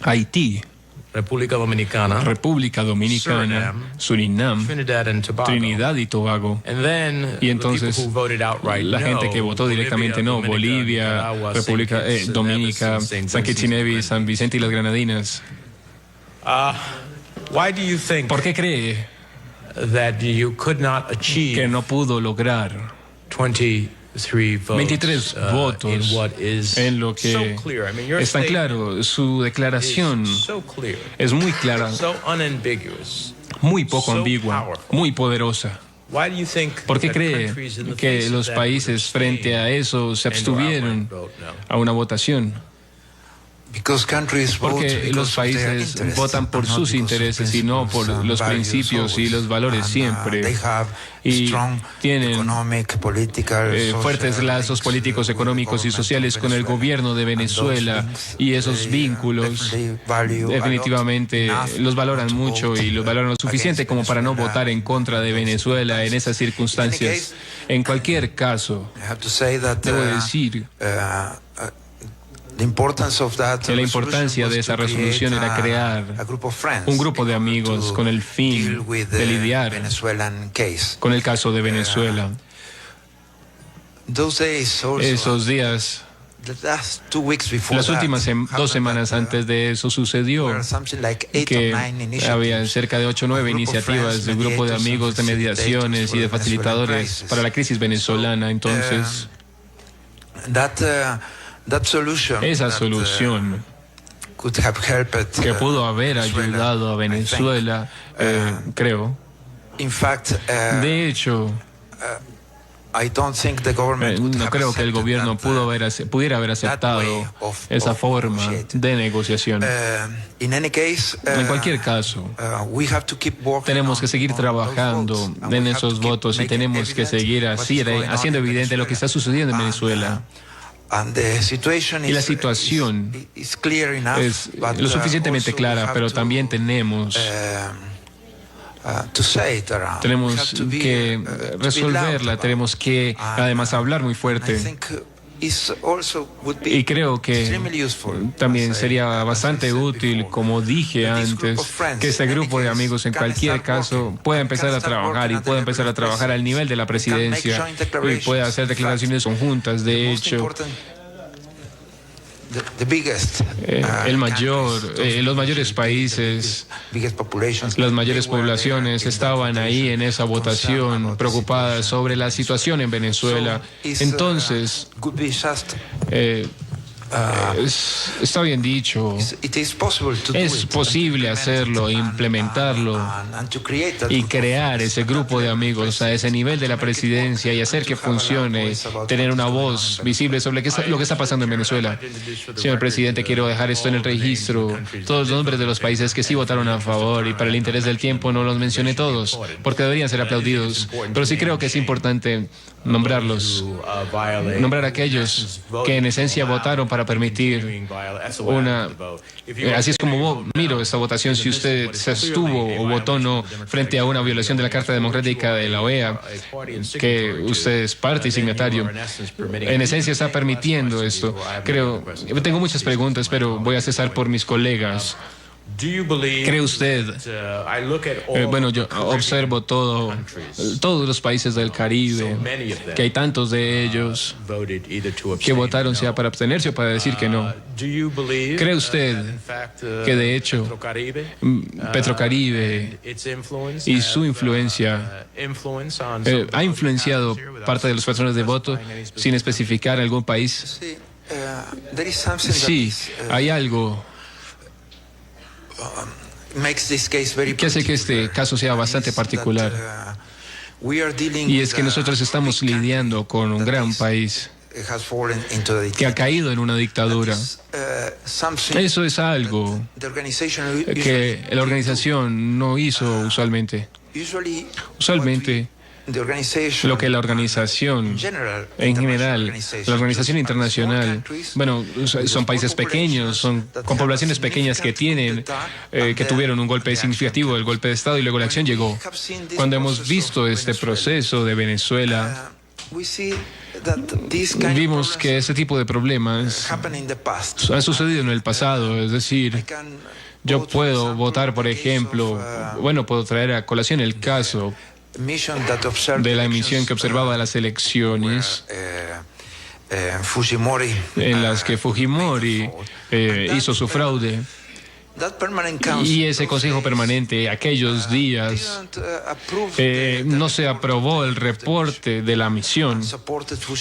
Haití, República Dominicana, Surinam, Trinidad y Tobago. Y entonces la gente que votó directamente no: Bolivia, República Dominica, San Kitts y Nevis, San Vicente y las Granadinas. ¿Por qué cree que no pudo lograr 23 votos en lo que es tan claro? Su declaración es muy clara, muy poco ambigua, muy poderosa. ¿Por qué cree que los países frente a eso se abstuvieron a una votación? Porque los países votan por sus intereses y no por los principios y los valores siempre. Y tienen fuertes lazos políticos, económicos y sociales con el gobierno de Venezuela, y esos vínculos definitivamente los valoran mucho y los valoran lo suficiente como para no votar en contra de Venezuela en esas circunstancias. En cualquier caso, debo decir que la importancia de esa resolución era crear un grupo de amigos con el fin de lidiar con el caso de Venezuela. Esos días, las últimas 2 semanas antes de eso, sucedió que había cerca de 8 o 9 iniciativas de un grupo de amigos de mediaciones y de facilitadores para la crisis venezolana. Entonces, esa solución que pudo haber ayudado a Venezuela, creo. De hecho, no creo que el gobierno pudiera haber aceptado esa forma de negociación. En cualquier caso, tenemos que seguir trabajando en esos votos y tenemos que seguir haciendo evidente lo que está sucediendo en Venezuela. Y la situación es lo suficientemente clara, pero también tenemos que resolverla, tenemos que además hablar muy fuerte. Y creo que también sería bastante útil, como dije antes, que este grupo de amigos en cualquier caso pueda empezar a trabajar y pueda empezar a trabajar al nivel de la presidencia y pueda hacer declaraciones conjuntas. De hecho, los mayores países, las mayores poblaciones estaban ahí en esa votación, preocupadas sobre la situación en Venezuela. Entonces, está bien dicho, es posible hacerlo, implementarlo y crear ese grupo de amigos a ese nivel de la presidencia y hacer que funcione, tener una voz visible sobre lo que está pasando en Venezuela. Señor presidente, quiero dejar esto en el registro, todos los nombres de los países que sí votaron a favor, y para el interés del tiempo no los mencioné todos, porque deberían ser aplaudidos, pero sí creo que es importante nombrarlos, nombrar a aquellos que en esencia votaron para permitir así es como miro esta votación. Si usted se abstuvo o votó no frente a una violación de la Carta Democrática de la OEA, que usted es parte y signatario, en esencia está permitiendo esto. Tengo muchas preguntas, pero voy a cesar por mis colegas. ¿Cree usted? Bueno, yo observo todos los países del Caribe, que hay tantos de ellos que votaron sea para abstenerse o para decir que no. ¿Cree usted que de hecho Petrocaribe y su influencia ha influenciado parte de los patrones de voto sin especificar algún país? Sí, hay algo que hace que este caso sea bastante particular, y es que nosotros estamos lidiando con un gran país que ha caído en una dictadura. Eso es algo que la organización no hizo usualmente. Lo que la organización en general, la organización internacional, bueno, son países pequeños, con poblaciones pequeñas que tuvieron un golpe significativo, el golpe de Estado, y luego la acción llegó. Cuando hemos visto este proceso de Venezuela, vimos que ese tipo de problemas han sucedido en el pasado. Es decir, yo puedo votar, por ejemplo, puedo traer a colación el caso de la misión que observaba las elecciones en las que Fujimori hizo su fraude. Y ese Consejo Permanente, aquellos días, no se aprobó el reporte de la misión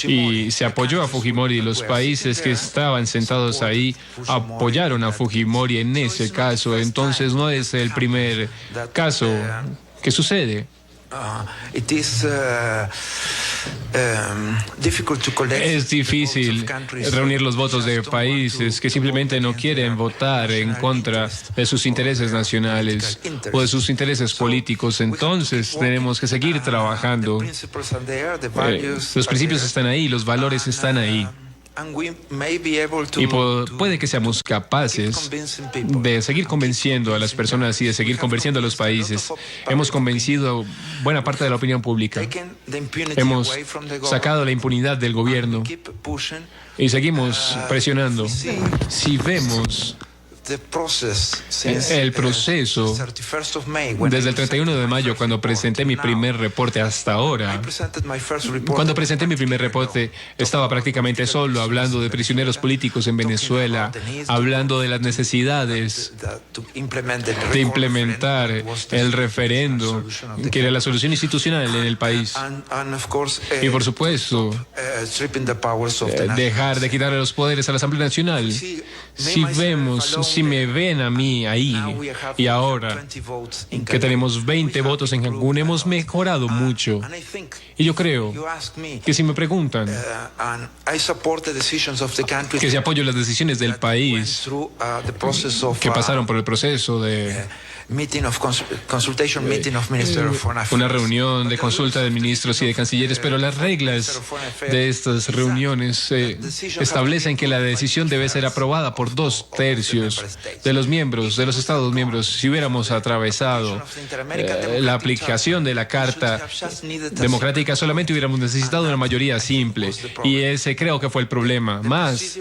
y se apoyó a Fujimori. Los países que estaban sentados ahí apoyaron a Fujimori en ese caso. Entonces no es el primer caso que sucede. Es difícil reunir los votos de países que simplemente no quieren votar en contra de sus intereses nacionales o de sus intereses políticos. Entonces tenemos que seguir trabajando. Los principios están ahí, los valores están ahí. Y puede que seamos capaces de seguir convenciendo a las personas y de seguir convenciendo a los países. Hemos convencido buena parte de la opinión pública. Hemos sacado la impunidad del gobierno y seguimos presionando. Si vemos el proceso desde el 31 de mayo, cuando presenté mi primer reporte, hasta ahora. Cuando presenté mi primer reporte, estaba prácticamente solo, hablando de prisioneros políticos en Venezuela, hablando de las necesidades de implementar el referendo, que era la solución institucional en el país. Y por supuesto, dejar de quitarle los poderes a la Asamblea Nacional. Si me ven a mí ahí y ahora que tenemos 20 votos en Cancún, hemos mejorado mucho. Y yo creo que si me preguntan que si apoyo las decisiones del país que pasaron por el proceso de una reunión de consulta de ministros y de cancilleres, pero las reglas de estas reuniones establecen que la decisión debe ser aprobada por 2/3 de los miembros, de los Estados miembros. Si hubiéramos atravesado la aplicación de la Carta Democrática, solamente hubiéramos necesitado una mayoría simple, y ese creo que fue el problema, más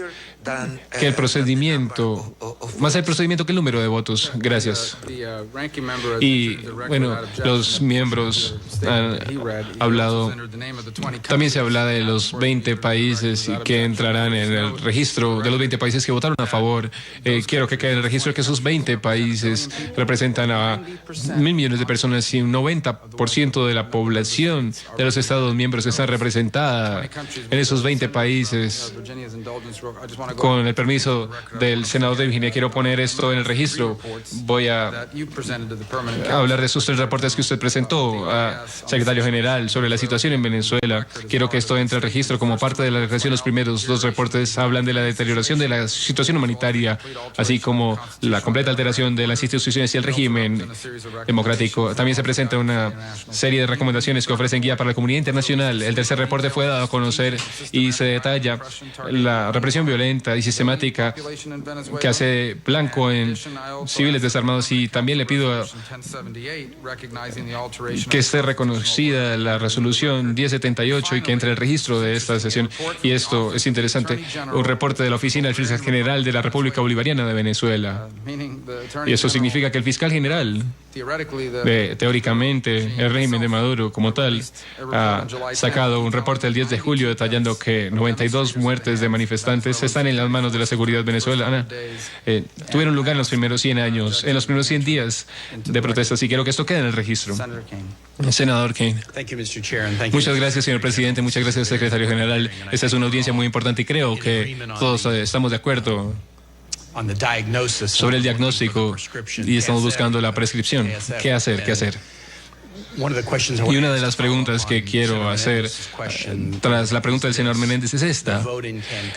que el procedimiento, que el número de votos. Gracias. Y bueno, los miembros han hablado, también se habla de los 20 países que entrarán en el registro, de los 20 países que votaron a favor. Quiero que quede en el registro que esos 20 países representan a 1.000 millones de personas, y un 90% de la población de los Estados miembros está representada en esos 20 países. Con el permiso del senador de Virginia, quiero poner esto en el registro. Voy a hablar de esos 3 reportes que usted presentó, secretario general, sobre la situación en Venezuela. Quiero que esto entre al registro como parte de la declaración. Los primeros 2 reportes hablan de la deterioración de la situación humanitaria, así como la completa alteración de las instituciones y el régimen democrático. También se presenta una serie de recomendaciones que ofrecen guía para la comunidad internacional. El tercer reporte fue dado a conocer y se detalla la represión violenta y sistemática que hace blanco en civiles desarmados, y también le pido que esté reconocida la resolución 1078 y que entre el registro de esta sesión. Y esto es interesante, un reporte de la Oficina del Fiscal General de la República Bolivariana de Venezuela. Y eso significa que el fiscal general, teóricamente, el régimen de Maduro como tal, ha sacado un reporte el 10 de julio detallando que 92 muertes de manifestantes están en las manos de la seguridad venezolana. Tuvieron lugar en los primeros 100 años, en los primeros 100 días de protestas, y quiero que esto quede en el registro. Senador Kaine. Muchas gracias, señor presidente. Muchas gracias, secretario general. Esta es una audiencia muy importante y creo que todos estamos de acuerdo sobre el diagnóstico y estamos buscando la prescripción. ¿Qué hacer? ¿Qué hacer? Y una de las preguntas que quiero hacer tras la pregunta del señor Menéndez es esta.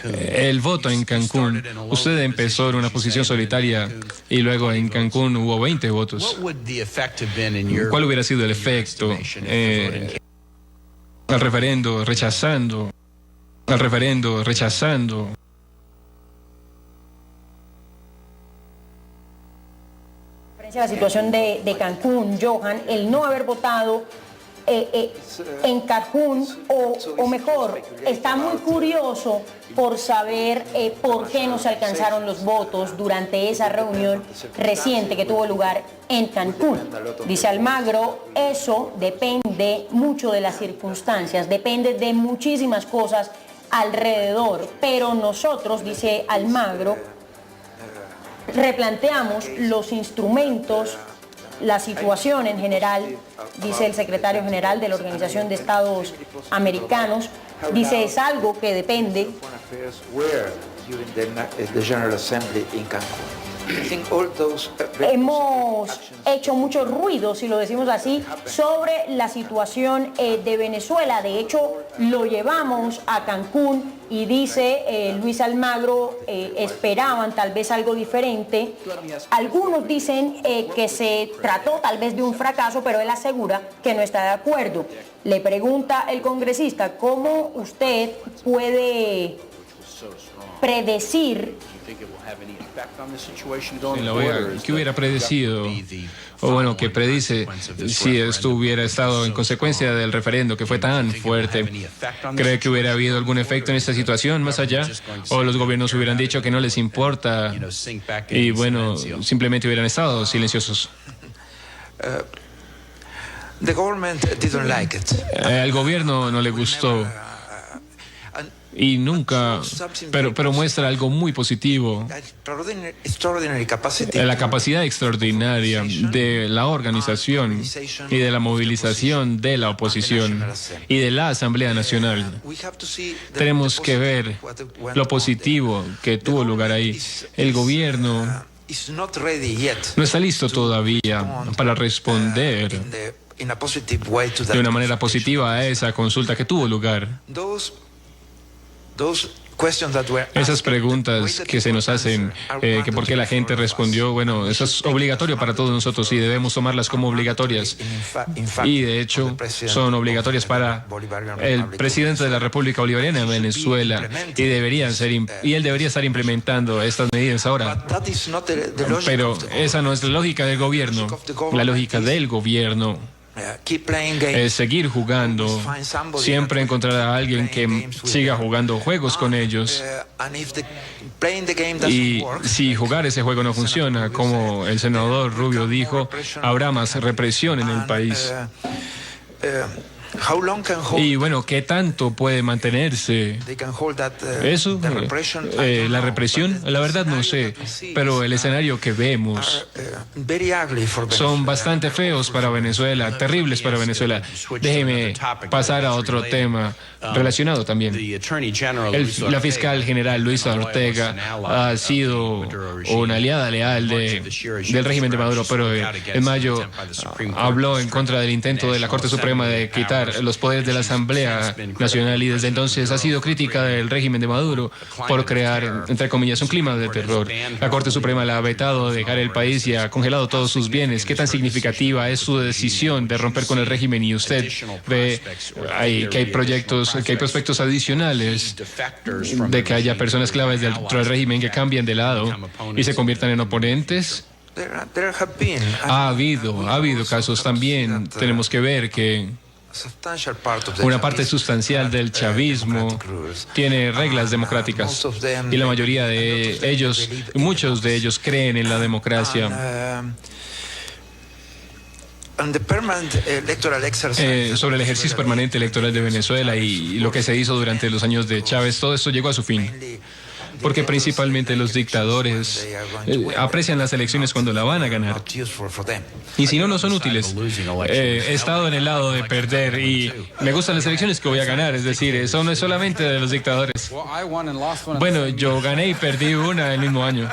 El voto en Cancún, usted empezó en una posición solitaria y luego en Cancún hubo 20 votos. ¿Cuál hubiera sido el efecto al referendo rechazando? La situación de Cancún, Johan, el no haber votado en Cancún, o mejor, está muy curioso por saber por qué no se alcanzaron los votos durante esa reunión reciente que tuvo lugar en Cancún. Dice Almagro, eso depende mucho de las circunstancias, depende de muchísimas cosas alrededor, pero nosotros, dice Almagro, replanteamos los instrumentos, la situación en general, dice el secretario general de la Organización de Estados Americanos, dice es algo que depende. Hemos hecho mucho ruido, si lo decimos así, sobre la situación de Venezuela. De hecho, lo llevamos a Cancún y dice Luis Almagro, esperaban tal vez algo diferente. Algunos dicen que se trató tal vez de un fracaso, pero él asegura que no está de acuerdo. Le pregunta el congresista, ¿cómo usted puede predecir? ¿Qué hubiera predecido? O bueno, ¿qué predice si esto hubiera estado en consecuencia del referendo que fue tan fuerte? ¿Cree que hubiera habido algún efecto en esta situación más allá? ¿O los gobiernos hubieran dicho que no les importa y bueno, simplemente hubieran estado silenciosos? Al gobierno no le gustó. Y nunca, pero muestra algo muy positivo, la capacidad extraordinaria de la organización y de la movilización de la oposición y de la Asamblea Nacional. Tenemos que ver lo positivo que tuvo lugar ahí. El gobierno no está listo todavía para responder de una manera positiva a esa consulta que tuvo lugar. Esas preguntas que se nos hacen, que por qué la gente respondió, bueno, eso es obligatorio para todos nosotros y debemos tomarlas como obligatorias. Y de hecho son obligatorias para el presidente de la República Bolivariana de Venezuela y él debería estar implementando estas medidas ahora. Pero esa no es la lógica del gobierno. La lógica del gobierno es seguir jugando, siempre encontrar a alguien que siga jugando juegos con ellos. Y si jugar ese juego no funciona, como el senador Rubio dijo, habrá más represión en el país. Y bueno, ¿qué tanto puede mantenerse eso? La represión, la verdad no sé, pero el escenario que vemos son bastante feos para Venezuela, terribles para Venezuela. Déjeme pasar a otro tema relacionado también. La fiscal general Luisa Ortega ha sido una aliada leal del régimen de Maduro, pero en mayo habló en contra del intento de la Corte Suprema de quitar los poderes de la Asamblea Nacional y desde entonces ha sido crítica del régimen de Maduro por crear, entre comillas, un clima de terror. La Corte Suprema la ha vetado de dejar el país y ha congelado todos sus bienes. ¿Qué tan significativa es su decisión de romper con el régimen? Y usted ve que hay prospectos adicionales de que haya personas claves dentro del régimen que cambien de lado y se conviertan en oponentes. Ha habido casos también. Tenemos que ver que una parte sustancial del chavismo tiene reglas democráticas y la mayoría de ellos, muchos de ellos creen en la democracia. Sobre el ejercicio permanente electoral de Venezuela y lo que se hizo durante los años de Chávez, todo esto llegó a su fin. Porque principalmente los dictadores aprecian las elecciones cuando la van a ganar. Y si no, no son útiles. He estado en el lado de perder y me gustan las elecciones que voy a ganar. Es decir, eso no es solamente de los dictadores. Bueno, yo gané y perdí una el mismo año.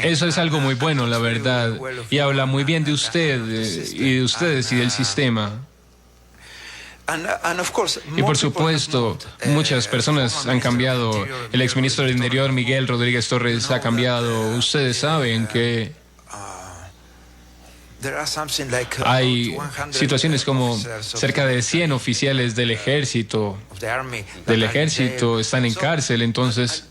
Eso es algo muy bueno, la verdad, y habla muy bien de usted y de ustedes y del sistema. Y por supuesto, muchas personas han cambiado. El exministro del Interior, Miguel Rodríguez Torres, ha cambiado. Ustedes saben que hay situaciones como cerca de 100 oficiales del ejército están en cárcel, entonces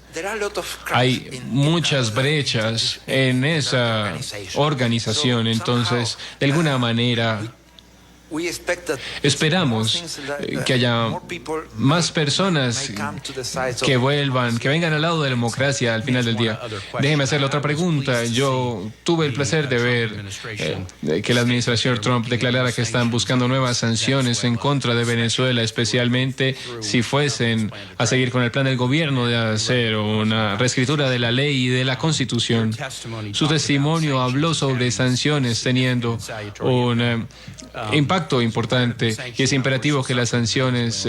hay muchas brechas en esa organización, entonces de alguna manera esperamos que haya más personas que vengan al lado de la democracia al final del día. Déjeme hacerle otra pregunta. Yo tuve el placer de ver que la administración Trump declarara que están buscando nuevas sanciones en contra de Venezuela, especialmente si fuesen a seguir con el plan del gobierno de hacer una reescritura de la ley y de la Constitución. Su testimonio habló sobre sanciones teniendo un impacto importante y es imperativo que las sanciones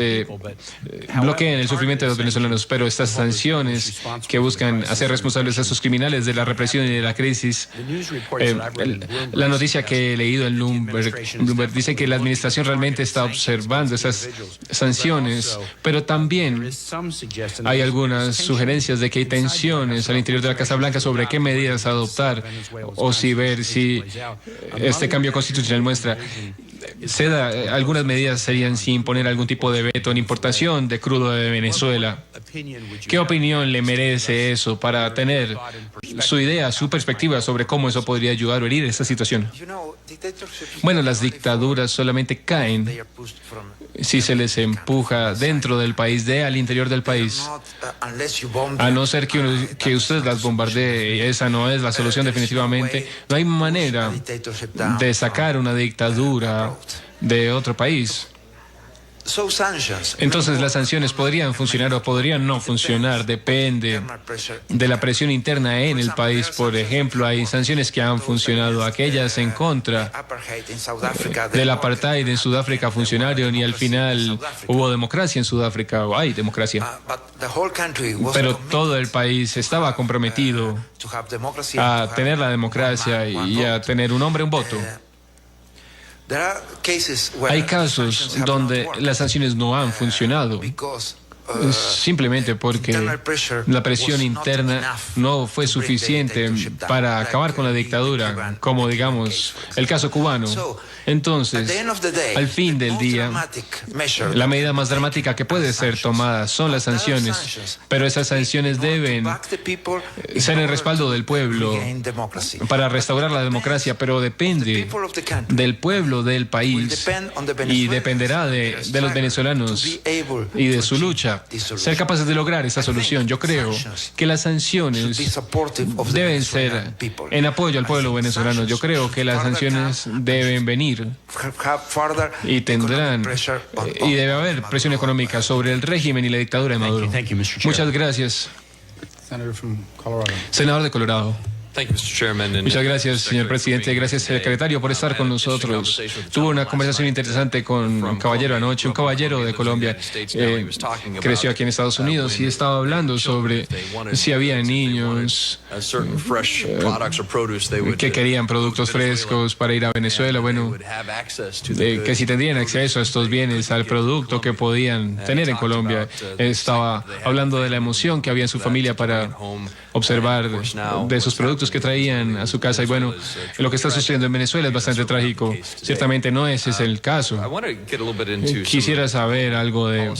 bloqueen el sufrimiento de los venezolanos, pero estas sanciones que buscan hacer responsables a esos criminales de la represión y de la crisis, la noticia que he leído en Bloomberg dice que la administración realmente está observando esas sanciones, pero también hay algunas sugerencias de que hay tensiones al interior de la Casa Blanca sobre qué medidas adoptar o si ver si este cambio constitucional muestra algunas medidas serían sin imponer algún tipo de veto en importación de crudo de Venezuela. ¿Qué opinión le merece eso para tener su idea, su perspectiva sobre cómo eso podría ayudar o herir esta situación? Bueno, las dictaduras solamente caen si se les empuja dentro del país, al interior del país. A no ser que usted las bombardee, esa no es la solución definitivamente. No hay manera de sacar una dictadura de otro país. Entonces las sanciones podrían funcionar o podrían no funcionar, depende de la presión interna en el país. Por ejemplo, hay sanciones que han funcionado, aquellas en contra del apartheid en Sudáfrica funcionaron y al final hubo democracia en Sudáfrica, o hay democracia. Pero todo el país estaba comprometido a tener la democracia y a tener un hombre, un voto. Hay casos donde las sanciones no han funcionado, simplemente porque la presión interna no fue suficiente para acabar con la dictadura, como digamos el caso cubano. Entonces, al fin del día, la medida más dramática que puede ser tomada son las sanciones, pero esas sanciones deben ser el respaldo del pueblo para restaurar la democracia, pero depende del pueblo del país y dependerá de los venezolanos y de su lucha ser capaces de lograr esa solución. Yo creo que las sanciones deben ser en apoyo al pueblo venezolano. Yo creo que las sanciones deben venir y tendrán y debe haber presión económica sobre el régimen y la dictadura de Maduro. Muchas gracias. Senador de Colorado. Muchas gracias, señor presidente. Gracias, secretario, por estar con nosotros. Tuve una conversación interesante con un caballero anoche, un caballero de Colombia. Creció aquí en Estados Unidos y estaba hablando sobre si había niños que querían productos frescos para ir a Venezuela. Bueno, que si tendrían acceso a estos bienes, al producto que podían tener en Colombia. Estaba hablando de la emoción que había en su familia para observar de esos productos que traían a su casa. Y bueno, lo que está sucediendo en Venezuela es bastante trágico. Ciertamente no ese es el caso. Quisiera saber algo de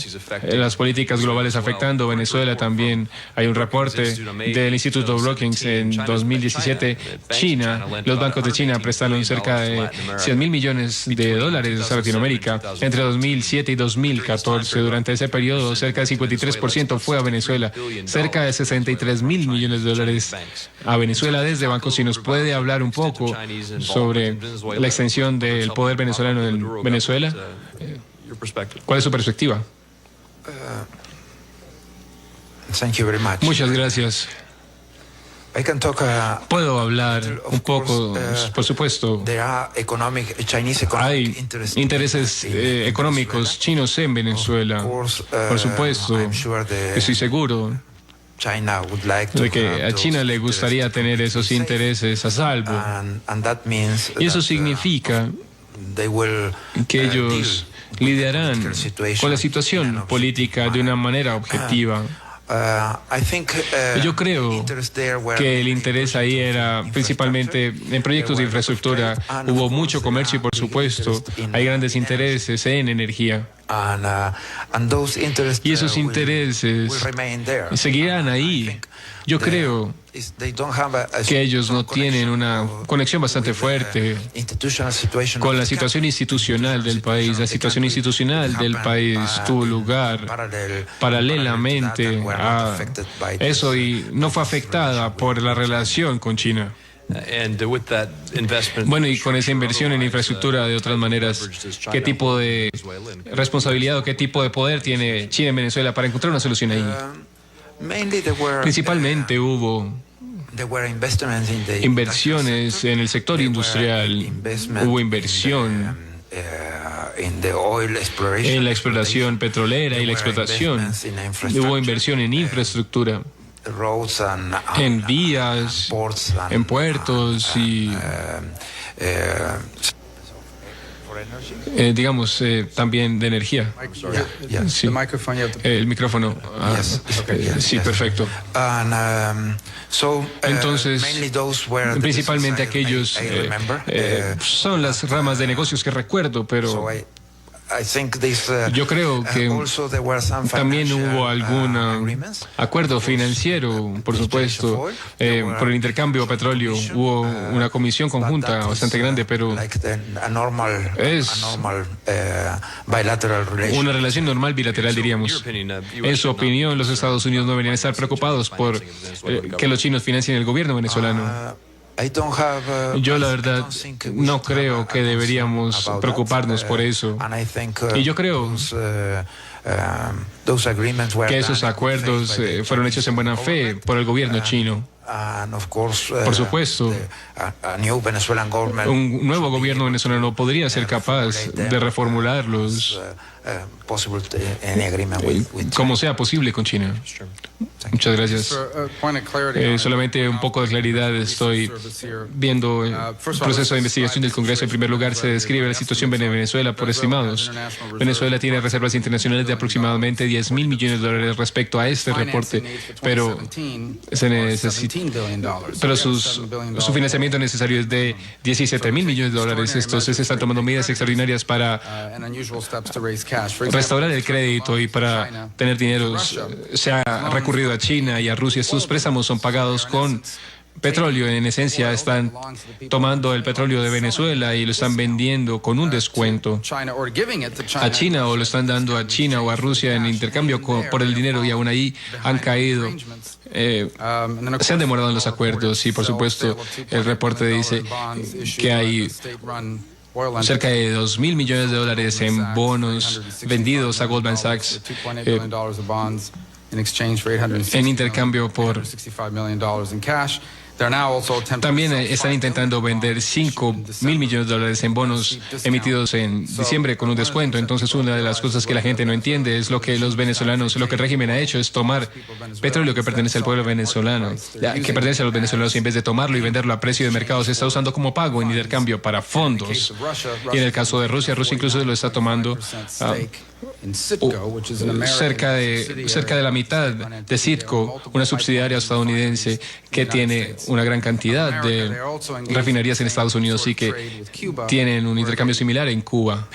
las políticas globales afectando Venezuela también. Hay un reporte del Instituto Brookings en 2017. China, los bancos de China prestaron cerca de 100.000 millones de dólares a Latinoamérica entre 2007 y 2014. Durante ese periodo, cerca del 53% fue a Venezuela. Cerca de 63.000 millones de dólares a Venezuela desde bancos. Si nos puede hablar un poco sobre la extensión del poder venezolano en Venezuela, ¿cuál es su perspectiva? Muchas gracias. Puedo habor un poco, por supuesto. Hay intereses económicos chinos en Venezuela. Por supuesto, estoy seguro de que a China le gustaría tener esos intereses a salvo. Y eso significa que ellos lidiarán con la situación política de una manera objetiva. Yo creo que el interés ahí era principalmente en proyectos de infraestructura. Hubo mucho comercio y, por supuesto, hay grandes intereses en energía. Y esos intereses seguirán ahí. Yo creo que ellos no tienen una conexión bastante fuerte con la situación institucional del país. La situación institucional del país tuvo lugar paralelamente a eso y no fue afectada por la relación con China. Bueno, y con esa inversión en infraestructura, de otras maneras, ¿qué tipo de responsabilidad o qué tipo de poder tiene China en Venezuela para encontrar una solución ahí? Principalmente hubo inversiones en el sector industrial, hubo inversión en la exploración petrolera y la explotación, hubo inversión en infraestructura, en vías, en puertos y digamos también de energía. Sí. El micrófono. Sí, perfecto. Entonces, principalmente aquellos son las ramas de negocios que recuerdo, pero yo creo que también hubo algún acuerdo financiero, por supuesto, por el intercambio de petróleo. Hubo una comisión conjunta bastante grande, pero es una relación normal bilateral, diríamos. En su opinión, los Estados Unidos no deberían estar preocupados por que los chinos financien el gobierno venezolano. Yo la verdad no creo que deberíamos preocuparnos por eso. Y yo creo que esos acuerdos fueron hechos en buena fe por el gobierno chino. Por supuesto, un nuevo gobierno venezolano podría ser capaz de reformularlos como sea posible con China. Muchas gracias. Solamente un poco de claridad. Estoy viendo el proceso de investigación del Congreso. En primer lugar, se describe la situación de Venezuela por estimados. Venezuela tiene reservas internacionales de aproximadamente $10.000 millones respecto a este reporte, pero su financiamiento necesario es de $17.000 millones. Estos se están tomando medidas extraordinarias para restaurar el crédito y para tener dinero. Se ha recurrido a China y a Rusia. Sus préstamos son pagados con petróleo. En esencia, están tomando el petróleo de Venezuela y lo están vendiendo con un descuento a China, o lo están dando a China o a Rusia en intercambio por el dinero, y aún ahí han caído. Se han demorado en los acuerdos, y por supuesto el reporte dice que hay cerca de $2.000 millones en bonos vendidos a Goldman Sachs en intercambio por... También están intentando vender $5.000 millones en bonos emitidos en diciembre con un descuento. Entonces, una de las cosas que la gente no entiende es lo que los venezolanos, lo que el régimen ha hecho es tomar petróleo que pertenece al pueblo venezolano, que pertenece a los venezolanos, y en vez de tomarlo y venderlo a precio de mercado, se está usando como pago en intercambio para fondos. Y en el caso de Rusia, Rusia incluso lo está tomando cerca de la mitad de Citgo, una subsidiaria estadounidense que tiene una gran cantidad de refinerías en Estados Unidos y que tienen un intercambio similar en Cuba,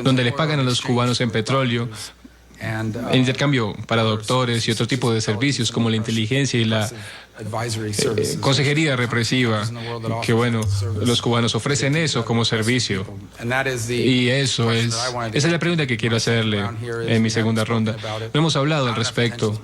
donde le pagan a los cubanos en petróleo en intercambio para doctores y otro tipo de servicios como la inteligencia y la consejería represiva, que bueno, los cubanos ofrecen eso como servicio. Y esa es la pregunta que quiero hacerle en mi segunda ronda. No hemos hablado al respecto,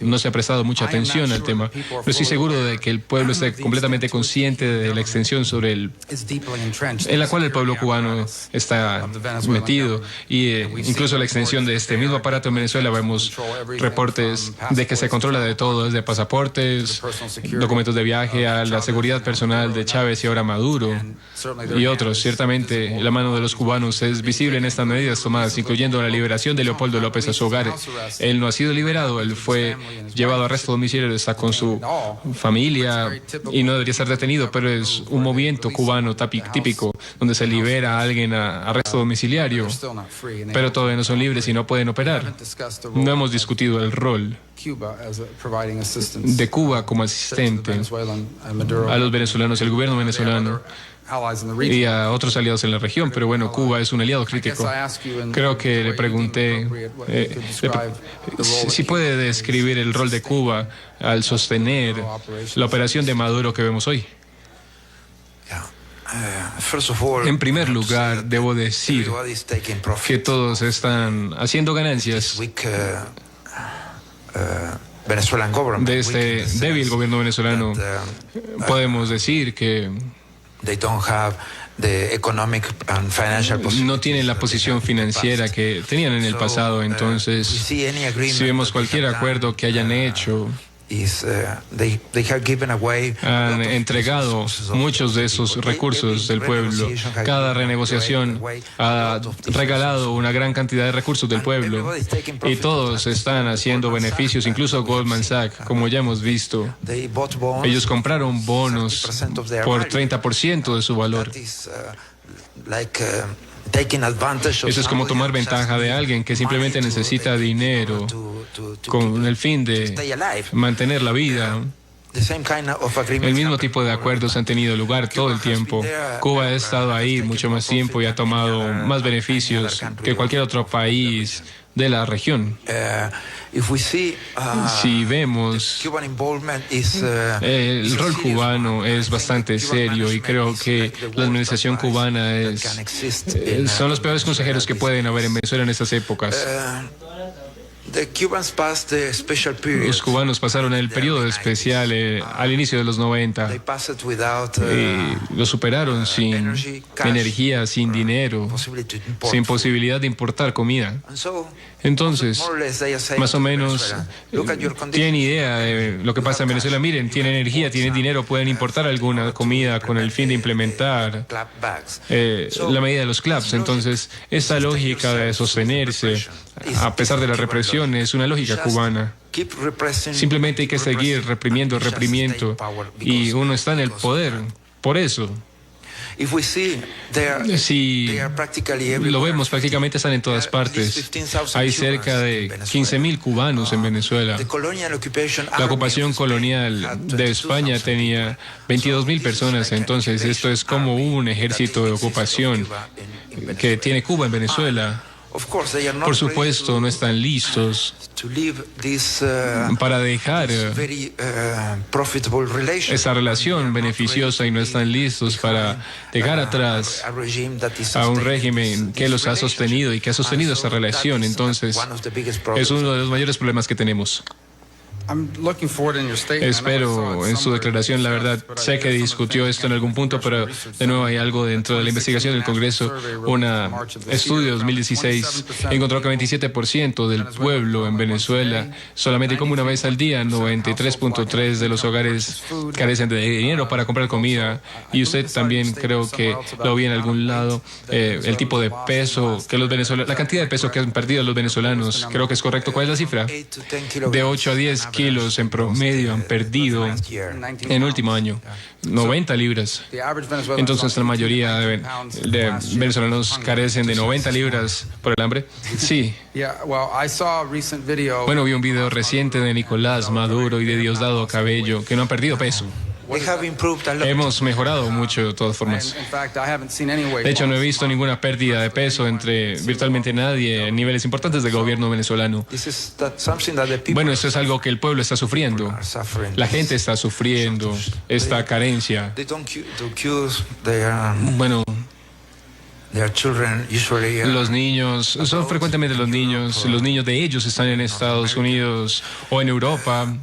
no se ha prestado mucha atención al tema, pero estoy seguro de que el pueblo está completamente consciente de la extensión en la cual el pueblo cubano está metido, y incluso la extensión de este mismo aparato en Venezuela. Vemos reportes de que se controla de todo, desde pasaportes, documentos de viaje, a la seguridad personal de Chávez y ahora Maduro y otros. Ciertamente, la mano de los cubanos es visible en estas medidas tomadas, incluyendo la liberación de Leopoldo López a su hogar. Él no ha sido liberado, él fue llevado a arresto domiciliario, está con su familia y no debería estar detenido, pero es un movimiento cubano típico, donde se libera a alguien a arresto domiciliario, pero todavía no son libres y no pueden operar. No hemos discutido el rol de Cuba como asistente a los venezolanos, el gobierno venezolano y a otros aliados en la región, pero bueno, Cuba es un aliado crítico. Creo que le pregunté si puede describir el rol de Cuba al sostener la operación de Maduro que vemos hoy. En primer lugar, debo decir que todos están haciendo ganancias de este débil gobierno venezolano. Podemos decir que no tienen la posición financiera que tenían en el pasado. Entonces, si vemos cualquier acuerdo que hayan hecho, han entregado muchos de esos recursos del pueblo. Cada renegociación ha regalado una gran cantidad de recursos del pueblo, y todos están haciendo beneficios, incluso Goldman Sachs, como ya hemos visto. Ellos compraron bonos por 30% de su valor. Eso es como tomar ventaja de alguien que simplemente necesita dinero con el fin de mantener la vida. El mismo tipo de acuerdos han tenido lugar todo el tiempo. Cuba ha estado ahí mucho más tiempo y ha tomado más beneficios que cualquier otro país de la región. Si vemos, el rol cubano es bastante serio, y creo que la administración cubana son los peores consejeros que pueden haber en Venezuela en estas épocas. Los cubanos pasaron el periodo especial al inicio de los 90 y lo superaron sin energía, sin dinero, sin posibilidad de importar comida. Entonces, más o menos, tienen idea de lo que pasa en Venezuela. Miren, tienen energía, tienen dinero, pueden importar alguna comida con el fin de implementar la medida de los CLAPs. Entonces, esa lógica de sostenerse, a pesar de la represión, es una lógica cubana. Simplemente hay que seguir reprimiendo, y uno está en el poder. Por eso, si lo vemos, prácticamente están en todas partes. Hay cerca de 15.000 cubanos en Venezuela. La ocupación colonial de España tenía 22.000 personas, entonces esto es como un ejército de ocupación que tiene Cuba en Venezuela. Por supuesto, no están listos para dejar esa relación beneficiosa y no están listos para dejar atrás a un régimen que los ha sostenido y que ha sostenido esa relación. Entonces, es uno de los mayores problemas que tenemos. Espero en su declaración, la verdad, sé que discutió esto en algún punto, pero de nuevo hay algo dentro de la investigación del Congreso. Un estudio de 2016 encontró que 27% del pueblo en Venezuela solamente come una vez al día, 93.3% de los hogares carecen de dinero para comprar comida, y usted también creo que lo vi en algún lado, el tipo de peso que los venezolanos, la cantidad de peso que han perdido los venezolanos, creo que es correcto. ¿Cuál es la cifra? De 8 a 10 kilos en promedio han perdido en el último año, 90 libras. Entonces la mayoría de venezolanos carecen de 90 libras por el hambre. Sí. Bueno, vi un video reciente de Nicolás Maduro y de Diosdado Cabello, que no han perdido peso. Hemos mejorado mucho de todas formas. De hecho, no he visto ninguna pérdida de peso entre virtualmente nadie en niveles importantes del gobierno venezolano. Bueno, eso es algo que el pueblo está sufriendo. La gente está sufriendo esta carencia. Bueno, los niños, son frecuentemente los niños de ellos están en Estados Unidos o en Europa.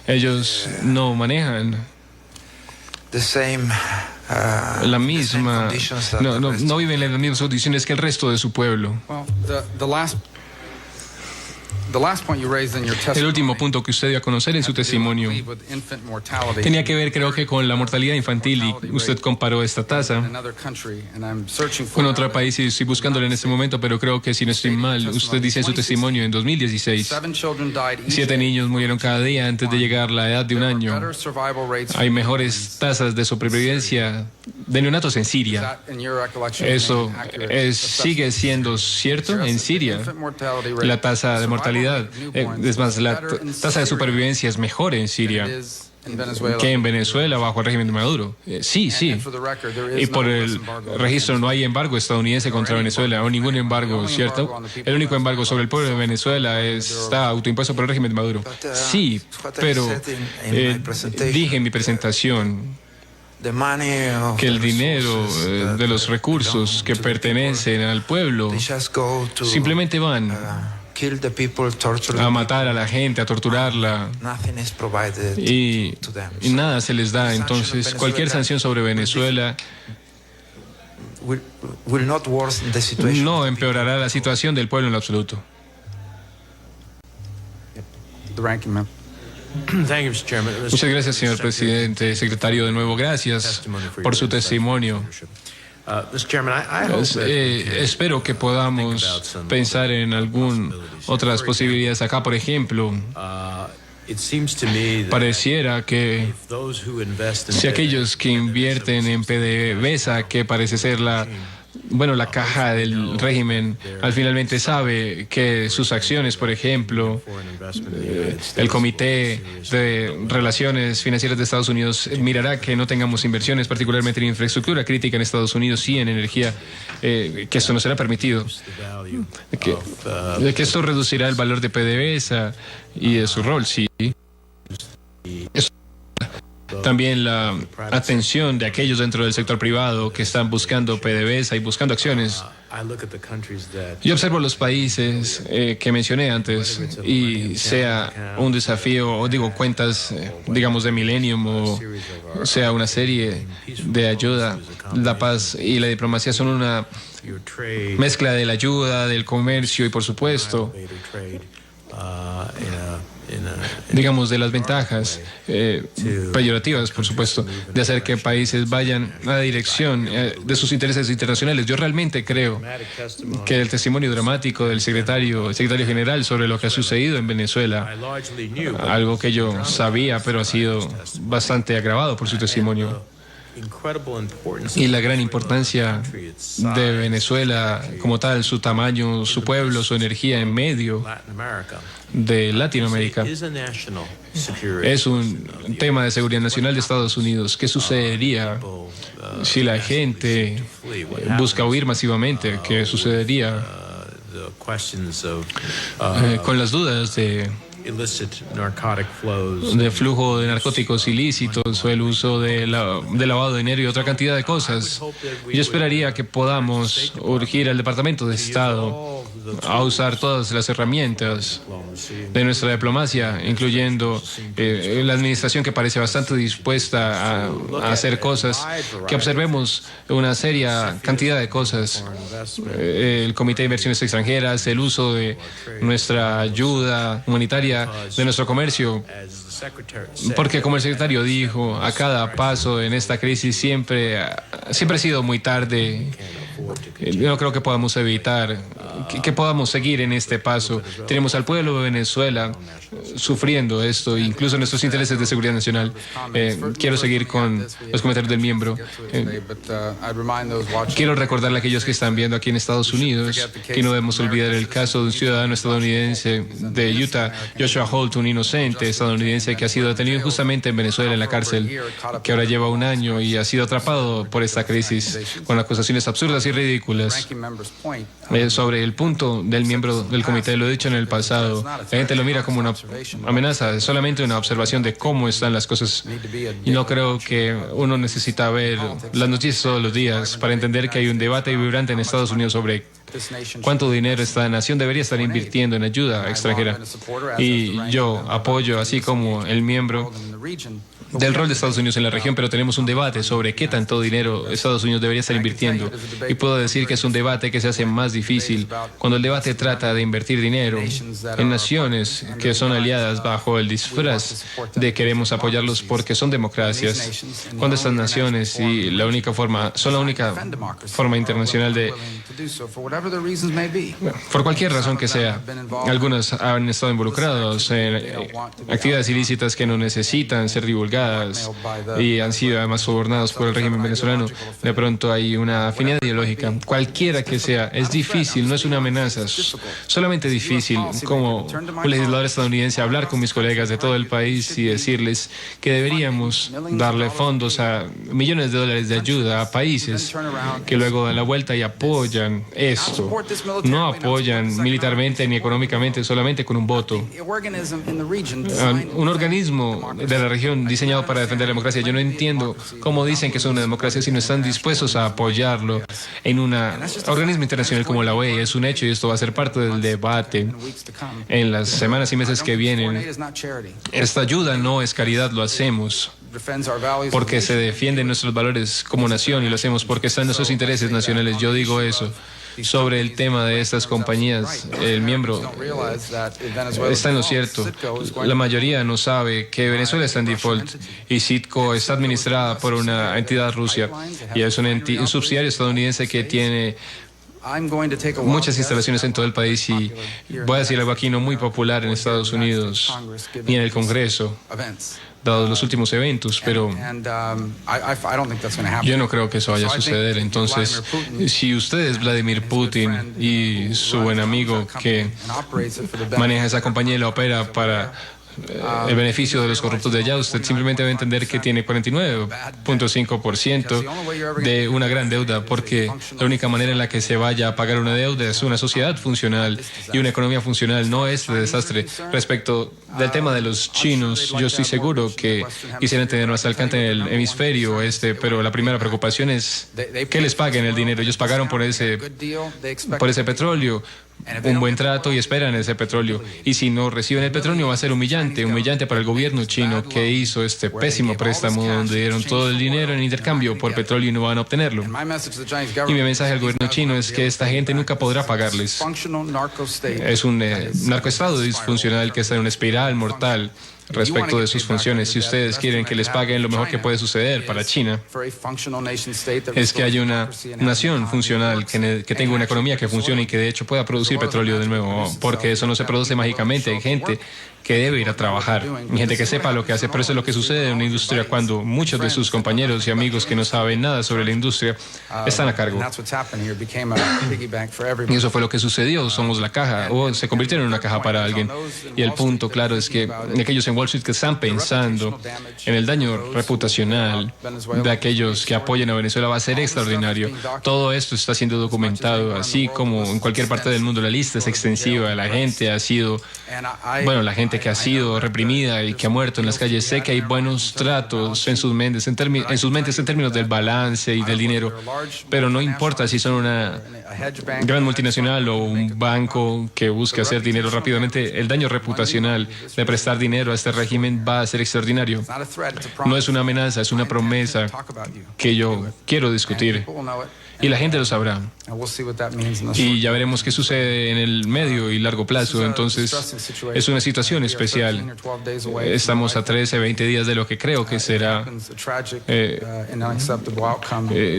Ellos no manejan la misma, no viven en las mismas condiciones que el resto de su pueblo. El último punto que usted dio a conocer en su testimonio tenía que ver, creo que, con la mortalidad infantil, y usted comparó esta tasa con otro país, y estoy buscándolo en este momento, pero creo que, si no estoy mal, usted dice en su testimonio, en 2016, 7 niños murieron cada día antes de llegar a la edad de 1 año. Hay mejores tasas de sobrevivencia de neonatos en Siria. ¿Eso sigue siendo cierto en Siria? La tasa de mortalidad, es más, la tasa de supervivencia es mejor en Siria que en Venezuela bajo el régimen de Maduro. Sí. Y por el registro no hay embargo estadounidense contra Venezuela, o ningún embargo, ¿cierto? El único embargo sobre el pueblo de Venezuela está autoimpuesto por el régimen de Maduro. Sí, pero dije en mi presentación que el dinero de los recursos que pertenecen al pueblo simplemente van a matar a la gente, a torturarla, y nada se les da. Entonces, cualquier sanción sobre Venezuela no empeorará la situación del pueblo en lo absoluto. Muchas gracias, señor presidente. Secretario, de nuevo, gracias por su testimonio. Espero que podamos pensar en otras posibilidades acá. Por ejemplo, pareciera que si aquellos que invierten en PDVSA, que parece ser la caja del régimen, finalmente sabe que sus acciones, por ejemplo, el Comité de Relaciones Financieras de Estados Unidos mirará que no tengamos inversiones, particularmente en infraestructura crítica en Estados Unidos y en energía, que esto no será permitido, que esto reducirá el valor de PDVSA y de su rol, sí. también la atención de aquellos dentro del sector privado que están buscando PDVSA y buscando acciones. Yo observo los países que mencioné antes y sea un desafío, o digo cuentas, digamos de Millennium o sea una serie de ayuda, la paz y la diplomacia son una mezcla de la ayuda, del comercio y por supuesto digamos de las ventajas peyorativas, por supuesto, de hacer que países vayan a la dirección de sus intereses internacionales. Yo realmente creo que el testimonio dramático del secretario general sobre lo que ha sucedido en Venezuela, algo que yo sabía, pero ha sido bastante agravado por su testimonio, y la gran importancia de Venezuela como tal, su tamaño, su pueblo, su energía en medio de Latinoamérica, es un tema de seguridad nacional de Estados Unidos. ¿Qué sucedería si la gente busca huir masivamente? ¿Qué sucedería con las dudas de flujo de narcóticos ilícitos o el uso de lavado de dinero y otra cantidad de cosas? Yo esperaría que podamos urgir al Departamento de Estado a usar todas las herramientas de nuestra diplomacia, incluyendo la administración, que parece bastante dispuesta a hacer cosas, que observemos una seria cantidad de cosas, el Comité de Inversiones Extranjeras, el uso de nuestra ayuda humanitaria, de nuestro comercio, porque como el secretario dijo, a cada paso en esta crisis siempre ha sido muy tarde. Yo no creo que podamos evitar que podamos seguir en este paso. Tenemos al pueblo de Venezuela sufriendo esto, incluso nuestros intereses de seguridad nacional. Quiero seguir con los comentarios del miembro. Quiero recordarle a aquellos que están viendo aquí en Estados Unidos que no debemos olvidar el caso de un ciudadano estadounidense de Utah, Joshua Holt, un inocente estadounidense que ha sido detenido injustamente en Venezuela en la cárcel, que ahora lleva 1 año y ha sido atrapado por esta crisis con acusaciones absurdas y ridículas. Sobre el punto del miembro del comité, lo he dicho en el pasado, la gente lo mira como una amenaza, es solamente una observación de cómo están las cosas. Y no creo que uno necesita ver las noticias todos los días para entender que hay un debate vibrante en Estados Unidos sobre cuánto dinero esta nación debería estar invirtiendo en ayuda extranjera. Y yo apoyo, así como el miembro, del rol de Estados Unidos en la región, pero tenemos un debate sobre qué tanto dinero Estados Unidos debería estar invirtiendo. Y puedo decir que es un debate que se hace más difícil cuando el debate trata de invertir dinero en naciones que son aliadas bajo el disfraz de queremos apoyarlos porque son democracias. Cuando estas naciones son la única forma internacional de, por cualquier razón que sea, algunos han estado involucrados en actividades ilícitas que no necesitan ser divulgadas y han sido además sobornados por el régimen venezolano. De pronto hay una afinidad ideológica, cualquiera que sea. Es difícil, no es una amenaza, solamente difícil como un legislador estadounidense hablar con mis colegas de todo el país y decirles que deberíamos darle fondos a millones de dólares de ayuda a países que luego dan la vuelta y apoyan esto. No apoyan militarmente ni económicamente, solamente con un voto. Un organismo de la región diseñado para defender la democracia. Yo no entiendo cómo dicen que son una democracia si no están dispuestos a apoyarlo en un organismo internacional como la OEA. Es un hecho y esto va a ser parte del debate en las semanas y meses que vienen. Esta ayuda no es caridad, lo hacemos porque se defienden nuestros valores como nación y lo hacemos porque están nuestros intereses nacionales. Yo digo eso. Sobre el tema de estas compañías, el miembro está en lo cierto. La mayoría no sabe que Venezuela está en default y Citgo está administrada por una entidad rusa y es un subsidiario estadounidense que tiene muchas instalaciones en todo el país y voy a decir algo aquí no muy popular en Estados Unidos ni en el Congreso, dados los últimos eventos, pero yo no creo que eso vaya a suceder. Entonces, si usted es Vladimir Putin y su buen amigo que maneja esa compañía y la opera para el beneficio de los corruptos de allá. Usted simplemente debe entender que tiene 49.5% de una gran deuda, porque la única manera en la que se vaya a pagar una deuda es una sociedad funcional y una economía funcional, no es de desastre. Respecto del tema de los chinos, yo estoy seguro que quisieran tener más alcance en el hemisferio este, pero la primera preocupación es que les paguen el dinero. Ellos pagaron por ese petróleo, un buen trato, y esperan ese petróleo. Y si no reciben el petróleo va a ser humillante para el gobierno chino, que hizo este pésimo préstamo donde dieron todo el dinero en intercambio por petróleo y no van a obtenerlo. Y mi mensaje al gobierno chino es que esta gente nunca podrá pagarles. Es un narcoestado disfuncional que está en una espiral mortal respecto de sus funciones. Si ustedes quieren que les paguen, lo mejor que puede suceder para China es que haya una nación funcional, que tenga una economía que funcione y que de hecho pueda producir petróleo de nuevo, porque eso no se produce mágicamente. Hay gente que debe ir a trabajar, hay gente que sepa lo que hace, pero eso es lo que sucede en una industria cuando muchos de sus compañeros y amigos que no saben nada sobre la industria están a cargo. Y eso fue lo que sucedió, somos la caja, o se convirtieron en una caja para alguien. Y el punto claro es que aquellos en Wall Street que están pensando en el daño reputacional de aquellos que apoyan a Venezuela va a ser extraordinario. Todo esto está siendo documentado, así como en cualquier parte del mundo. La lista es extensiva, la gente ha sido, la gente que ha sido reprimida y que ha muerto en las calles. Sé que hay buenos tratos en sus mentes en términos del balance y del dinero, pero no importa si son una gran multinacional o un banco que busca hacer dinero rápidamente, el daño reputacional de prestar dinero a este régimen va a ser extraordinario. No es una amenaza, es una promesa que yo quiero discutir. Y la gente lo sabrá. Y ya veremos qué sucede en el medio y largo plazo. Entonces, es una situación especial. Estamos a 13, 20 días de lo que creo que será.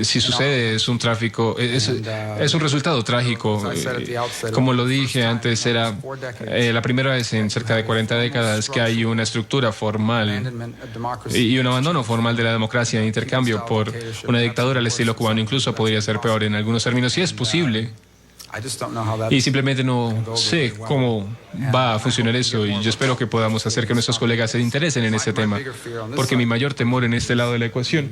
Si sucede, es un tráfico, es un resultado trágico. Como lo dije antes, era la primera vez en cerca de 40 décadas que hay una estructura formal y un abandono formal de la democracia en intercambio por una dictadura al estilo cubano. Incluso podría ser peor en algunos términos, si es posible. Y simplemente no sé cómo va a funcionar eso, y yo espero que podamos hacer que nuestros colegas se interesen en ese tema, porque mi mayor temor en este lado de la ecuación,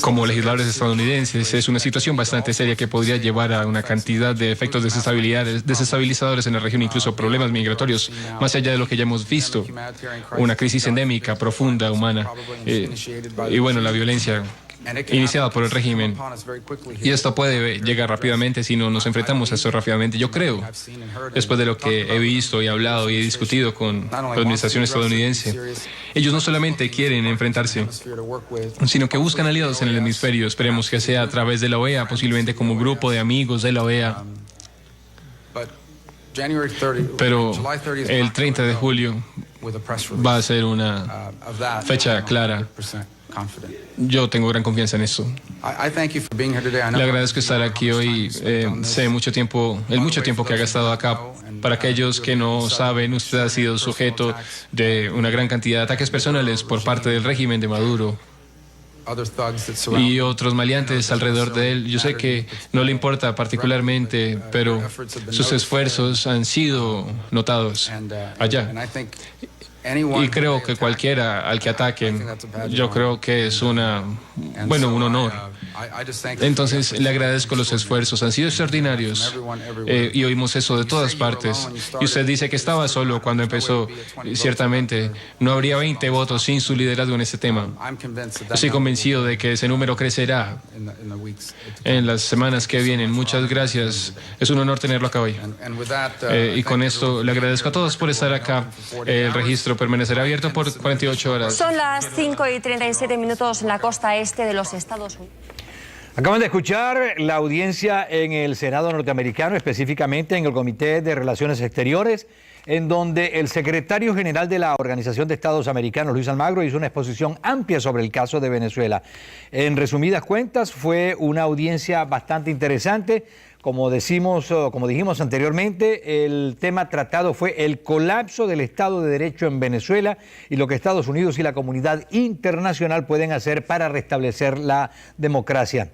como legisladores estadounidenses, es una situación bastante seria que podría llevar a una cantidad de efectos desestabilizadores en la región, incluso problemas migratorios, más allá de lo que ya hemos visto, una crisis endémica, profunda, humana, y la violencia iniciada por el régimen. Y esto puede llegar rápidamente si no nos enfrentamos a esto rápidamente. Yo creo, después de lo que he visto y hablado y he discutido con la administración estadounidense, ellos no solamente quieren enfrentarse, sino que buscan aliados en el hemisferio. Esperemos que sea a través de la OEA, posiblemente como grupo de amigos de la OEA. Pero el 30 de julio va a ser una fecha clara. Yo tengo gran confianza en eso. Le agradezco estar aquí hoy. Sé el mucho tiempo que ha gastado acá. Para aquellos que no saben, usted ha sido sujeto de una gran cantidad de ataques personales por parte del régimen de Maduro y otros maleantes alrededor de él. Yo sé que no le importa particularmente, pero sus esfuerzos han sido notados allá. Y creo que cualquiera al que ataquen, yo creo que es un honor. Entonces, le agradezco los esfuerzos, han sido extraordinarios, y oímos eso de todas partes. Y usted dice que estaba solo cuando empezó. Ciertamente, no habría 20 votos sin su liderazgo en este tema. Estoy convencido de que ese número crecerá en las semanas que vienen. Muchas gracias. Es un honor tenerlo acá hoy. Y con esto le agradezco a todos por estar acá. El registro permanecerá abierto por 48 horas. Son las 5:37 en la costa este de los Estados Unidos. Acaban de escuchar la audiencia en el Senado norteamericano, específicamente en el Comité de Relaciones Exteriores, en donde el secretario general de la Organización de Estados Americanos, Luis Almagro, hizo una exposición amplia sobre el caso de Venezuela. En resumidas cuentas, fue una audiencia bastante interesante. Como dijimos anteriormente, el tema tratado fue el colapso del Estado de Derecho en Venezuela y lo que Estados Unidos y la comunidad internacional pueden hacer para restablecer la democracia.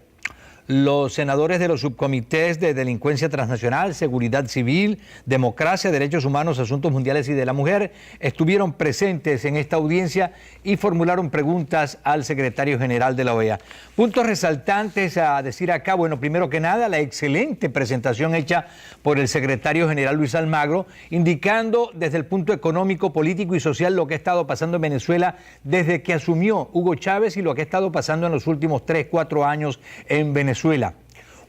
Los senadores de los subcomités de delincuencia transnacional, seguridad civil, democracia, derechos humanos, asuntos mundiales y de la mujer estuvieron presentes en esta audiencia y formularon preguntas al secretario general de la OEA. Puntos resaltantes a decir acá, bueno, primero que nada, la excelente presentación hecha por el secretario general Luis Almagro, indicando desde el punto económico, político y social lo que ha estado pasando en Venezuela desde que asumió Hugo Chávez y lo que ha estado pasando en los últimos 3, 4 años en Venezuela.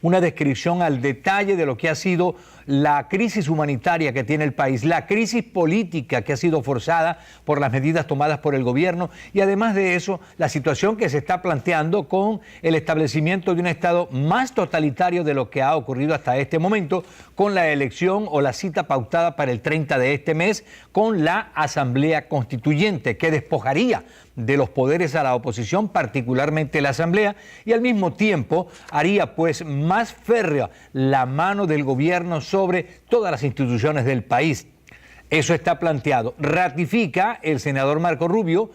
Una descripción al detalle de lo que ha sido la crisis humanitaria que tiene el país, la crisis política que ha sido forzada por las medidas tomadas por el gobierno y además de eso, la situación que se está planteando con el establecimiento de un Estado más totalitario de lo que ha ocurrido hasta este momento, con la elección o la cita pautada para el 30 de este mes, con la Asamblea Constituyente, que despojaría de los poderes a la oposición, particularmente la Asamblea, y al mismo tiempo haría pues más férrea la mano del gobierno sobre todas las instituciones del país. Eso está planteado. Ratifica el senador Marco Rubio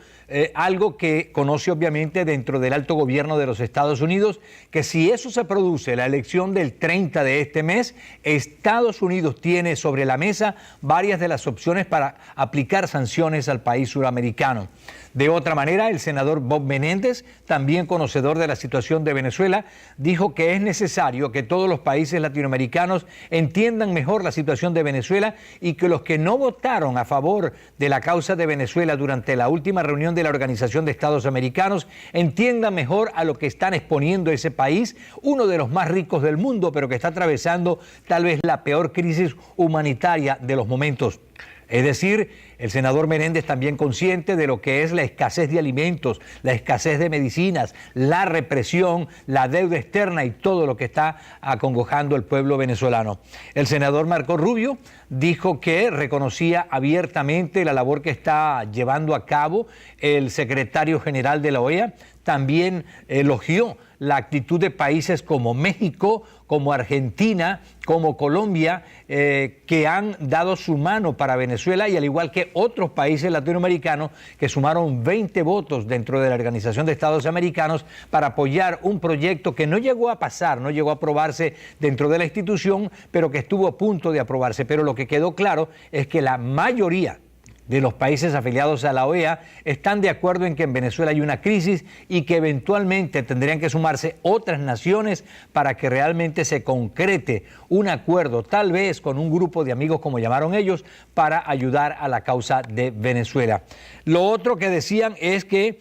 algo que conoce obviamente dentro del alto gobierno de los Estados Unidos, que si eso se produce, la elección del 30 de este mes, Estados Unidos tiene sobre la mesa varias de las opciones para aplicar sanciones al país suramericano. De otra manera, el senador Bob Menéndez, también conocedor de la situación de Venezuela, dijo que es necesario que todos los países latinoamericanos entiendan mejor la situación de Venezuela y que los que no votaron a favor de la causa de Venezuela durante la última reunión de la Organización de Estados Americanos entiendan mejor a lo que están exponiendo ese país, uno de los más ricos del mundo, pero que está atravesando tal vez la peor crisis humanitaria de los momentos. Es decir, el senador Menéndez también consciente de lo que es la escasez de alimentos, la escasez de medicinas, la represión, la deuda externa y todo lo que está acongojando al pueblo venezolano. El senador Marco Rubio dijo que reconocía abiertamente la labor que está llevando a cabo el secretario general de la OEA. También elogió la actitud de países como México, como Argentina, como Colombia, que han dado su mano para Venezuela y al igual que otros países latinoamericanos que sumaron 20 votos dentro de la Organización de Estados Americanos para apoyar un proyecto que no llegó a pasar, no llegó a aprobarse dentro de la institución, pero que estuvo a punto de aprobarse. Pero lo que quedó claro es que la mayoría de los países afiliados a la OEA están de acuerdo en que en Venezuela hay una crisis y que eventualmente tendrían que sumarse otras naciones para que realmente se concrete un acuerdo, tal vez con un grupo de amigos, como llamaron ellos, para ayudar a la causa de Venezuela. Lo otro que decían es que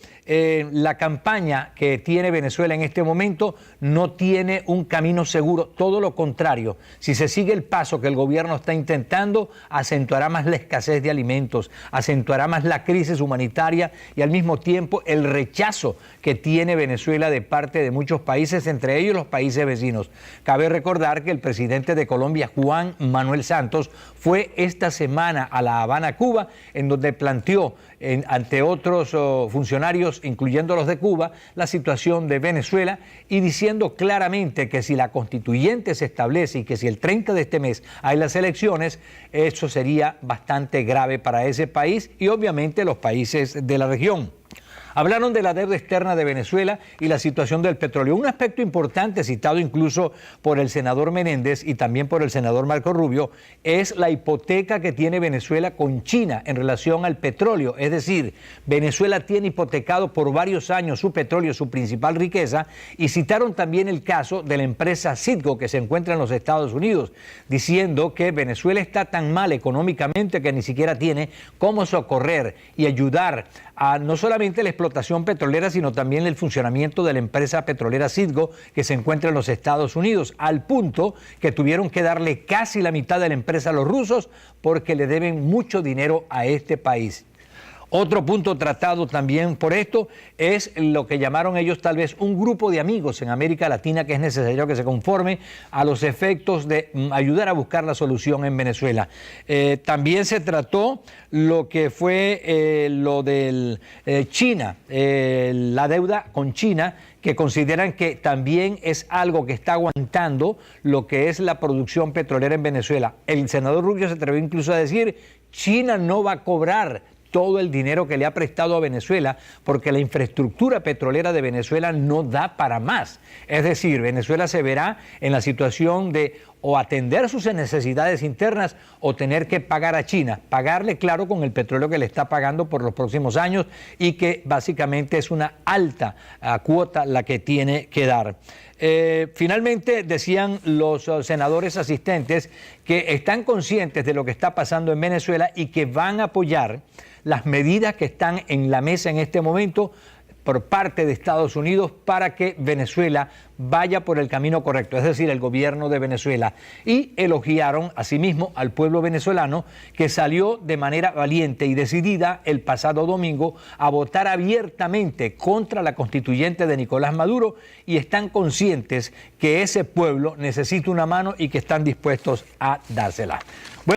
la campaña que tiene Venezuela en este momento no tiene un camino seguro, todo lo contrario. Si se sigue el paso que el gobierno está intentando, acentuará más la escasez de alimentos, acentuará más la crisis humanitaria y al mismo tiempo el rechazo que tiene Venezuela de parte de muchos países, entre ellos los países vecinos. Cabe recordar que el presidente de Colombia, Juan Manuel Santos, fue esta semana a La Habana, Cuba, en donde planteó ante otros funcionarios, incluyendo los de Cuba, la situación de Venezuela y diciendo claramente que si la constituyente se establece y que si el 30 de este mes hay las elecciones, eso sería bastante grave para ese país y obviamente los países de la región. Hablaron de la deuda externa de Venezuela y la situación del petróleo. Un aspecto importante citado incluso por el senador Menéndez y también por el senador Marco Rubio es la hipoteca que tiene Venezuela con China en relación al petróleo. Es decir, Venezuela tiene hipotecado por varios años su petróleo, su principal riqueza, y citaron también el caso de la empresa Citgo que se encuentra en los Estados Unidos, diciendo que Venezuela está tan mal económicamente que ni siquiera tiene cómo socorrer y ayudar a no solamente la explotación petrolera, sino también el funcionamiento de la empresa petrolera Citgo que se encuentra en los Estados Unidos, al punto que tuvieron que darle casi la mitad de la empresa a los rusos porque le deben mucho dinero a este país. Otro punto tratado también por esto es lo que llamaron ellos tal vez un grupo de amigos en América Latina que es necesario que se conforme a los efectos de ayudar a buscar la solución en Venezuela. También se trató lo que fue lo del China, la deuda con China, que consideran que también es algo que está aguantando lo que es la producción petrolera en Venezuela. El senador Rubio se atrevió incluso a decir: China no va a cobrar todo el dinero que le ha prestado a Venezuela, porque la infraestructura petrolera de Venezuela no da para más. Es decir, Venezuela se verá en la situación de o atender sus necesidades internas o tener que pagar a China, pagarle, claro, con el petróleo que le está pagando por los próximos años y que básicamente es una alta cuota la que tiene que dar. Finalmente decían los senadores asistentes que están conscientes de lo que está pasando en Venezuela y que van a apoyar las medidas que están en la mesa en este momento por parte de Estados Unidos para que Venezuela vaya por el camino correcto, es decir, el gobierno de Venezuela. Y elogiaron asimismo al pueblo venezolano, que salió de manera valiente y decidida el pasado domingo a votar abiertamente contra la constituyente de Nicolás Maduro, y están conscientes que ese pueblo necesita una mano y que están dispuestos a dársela.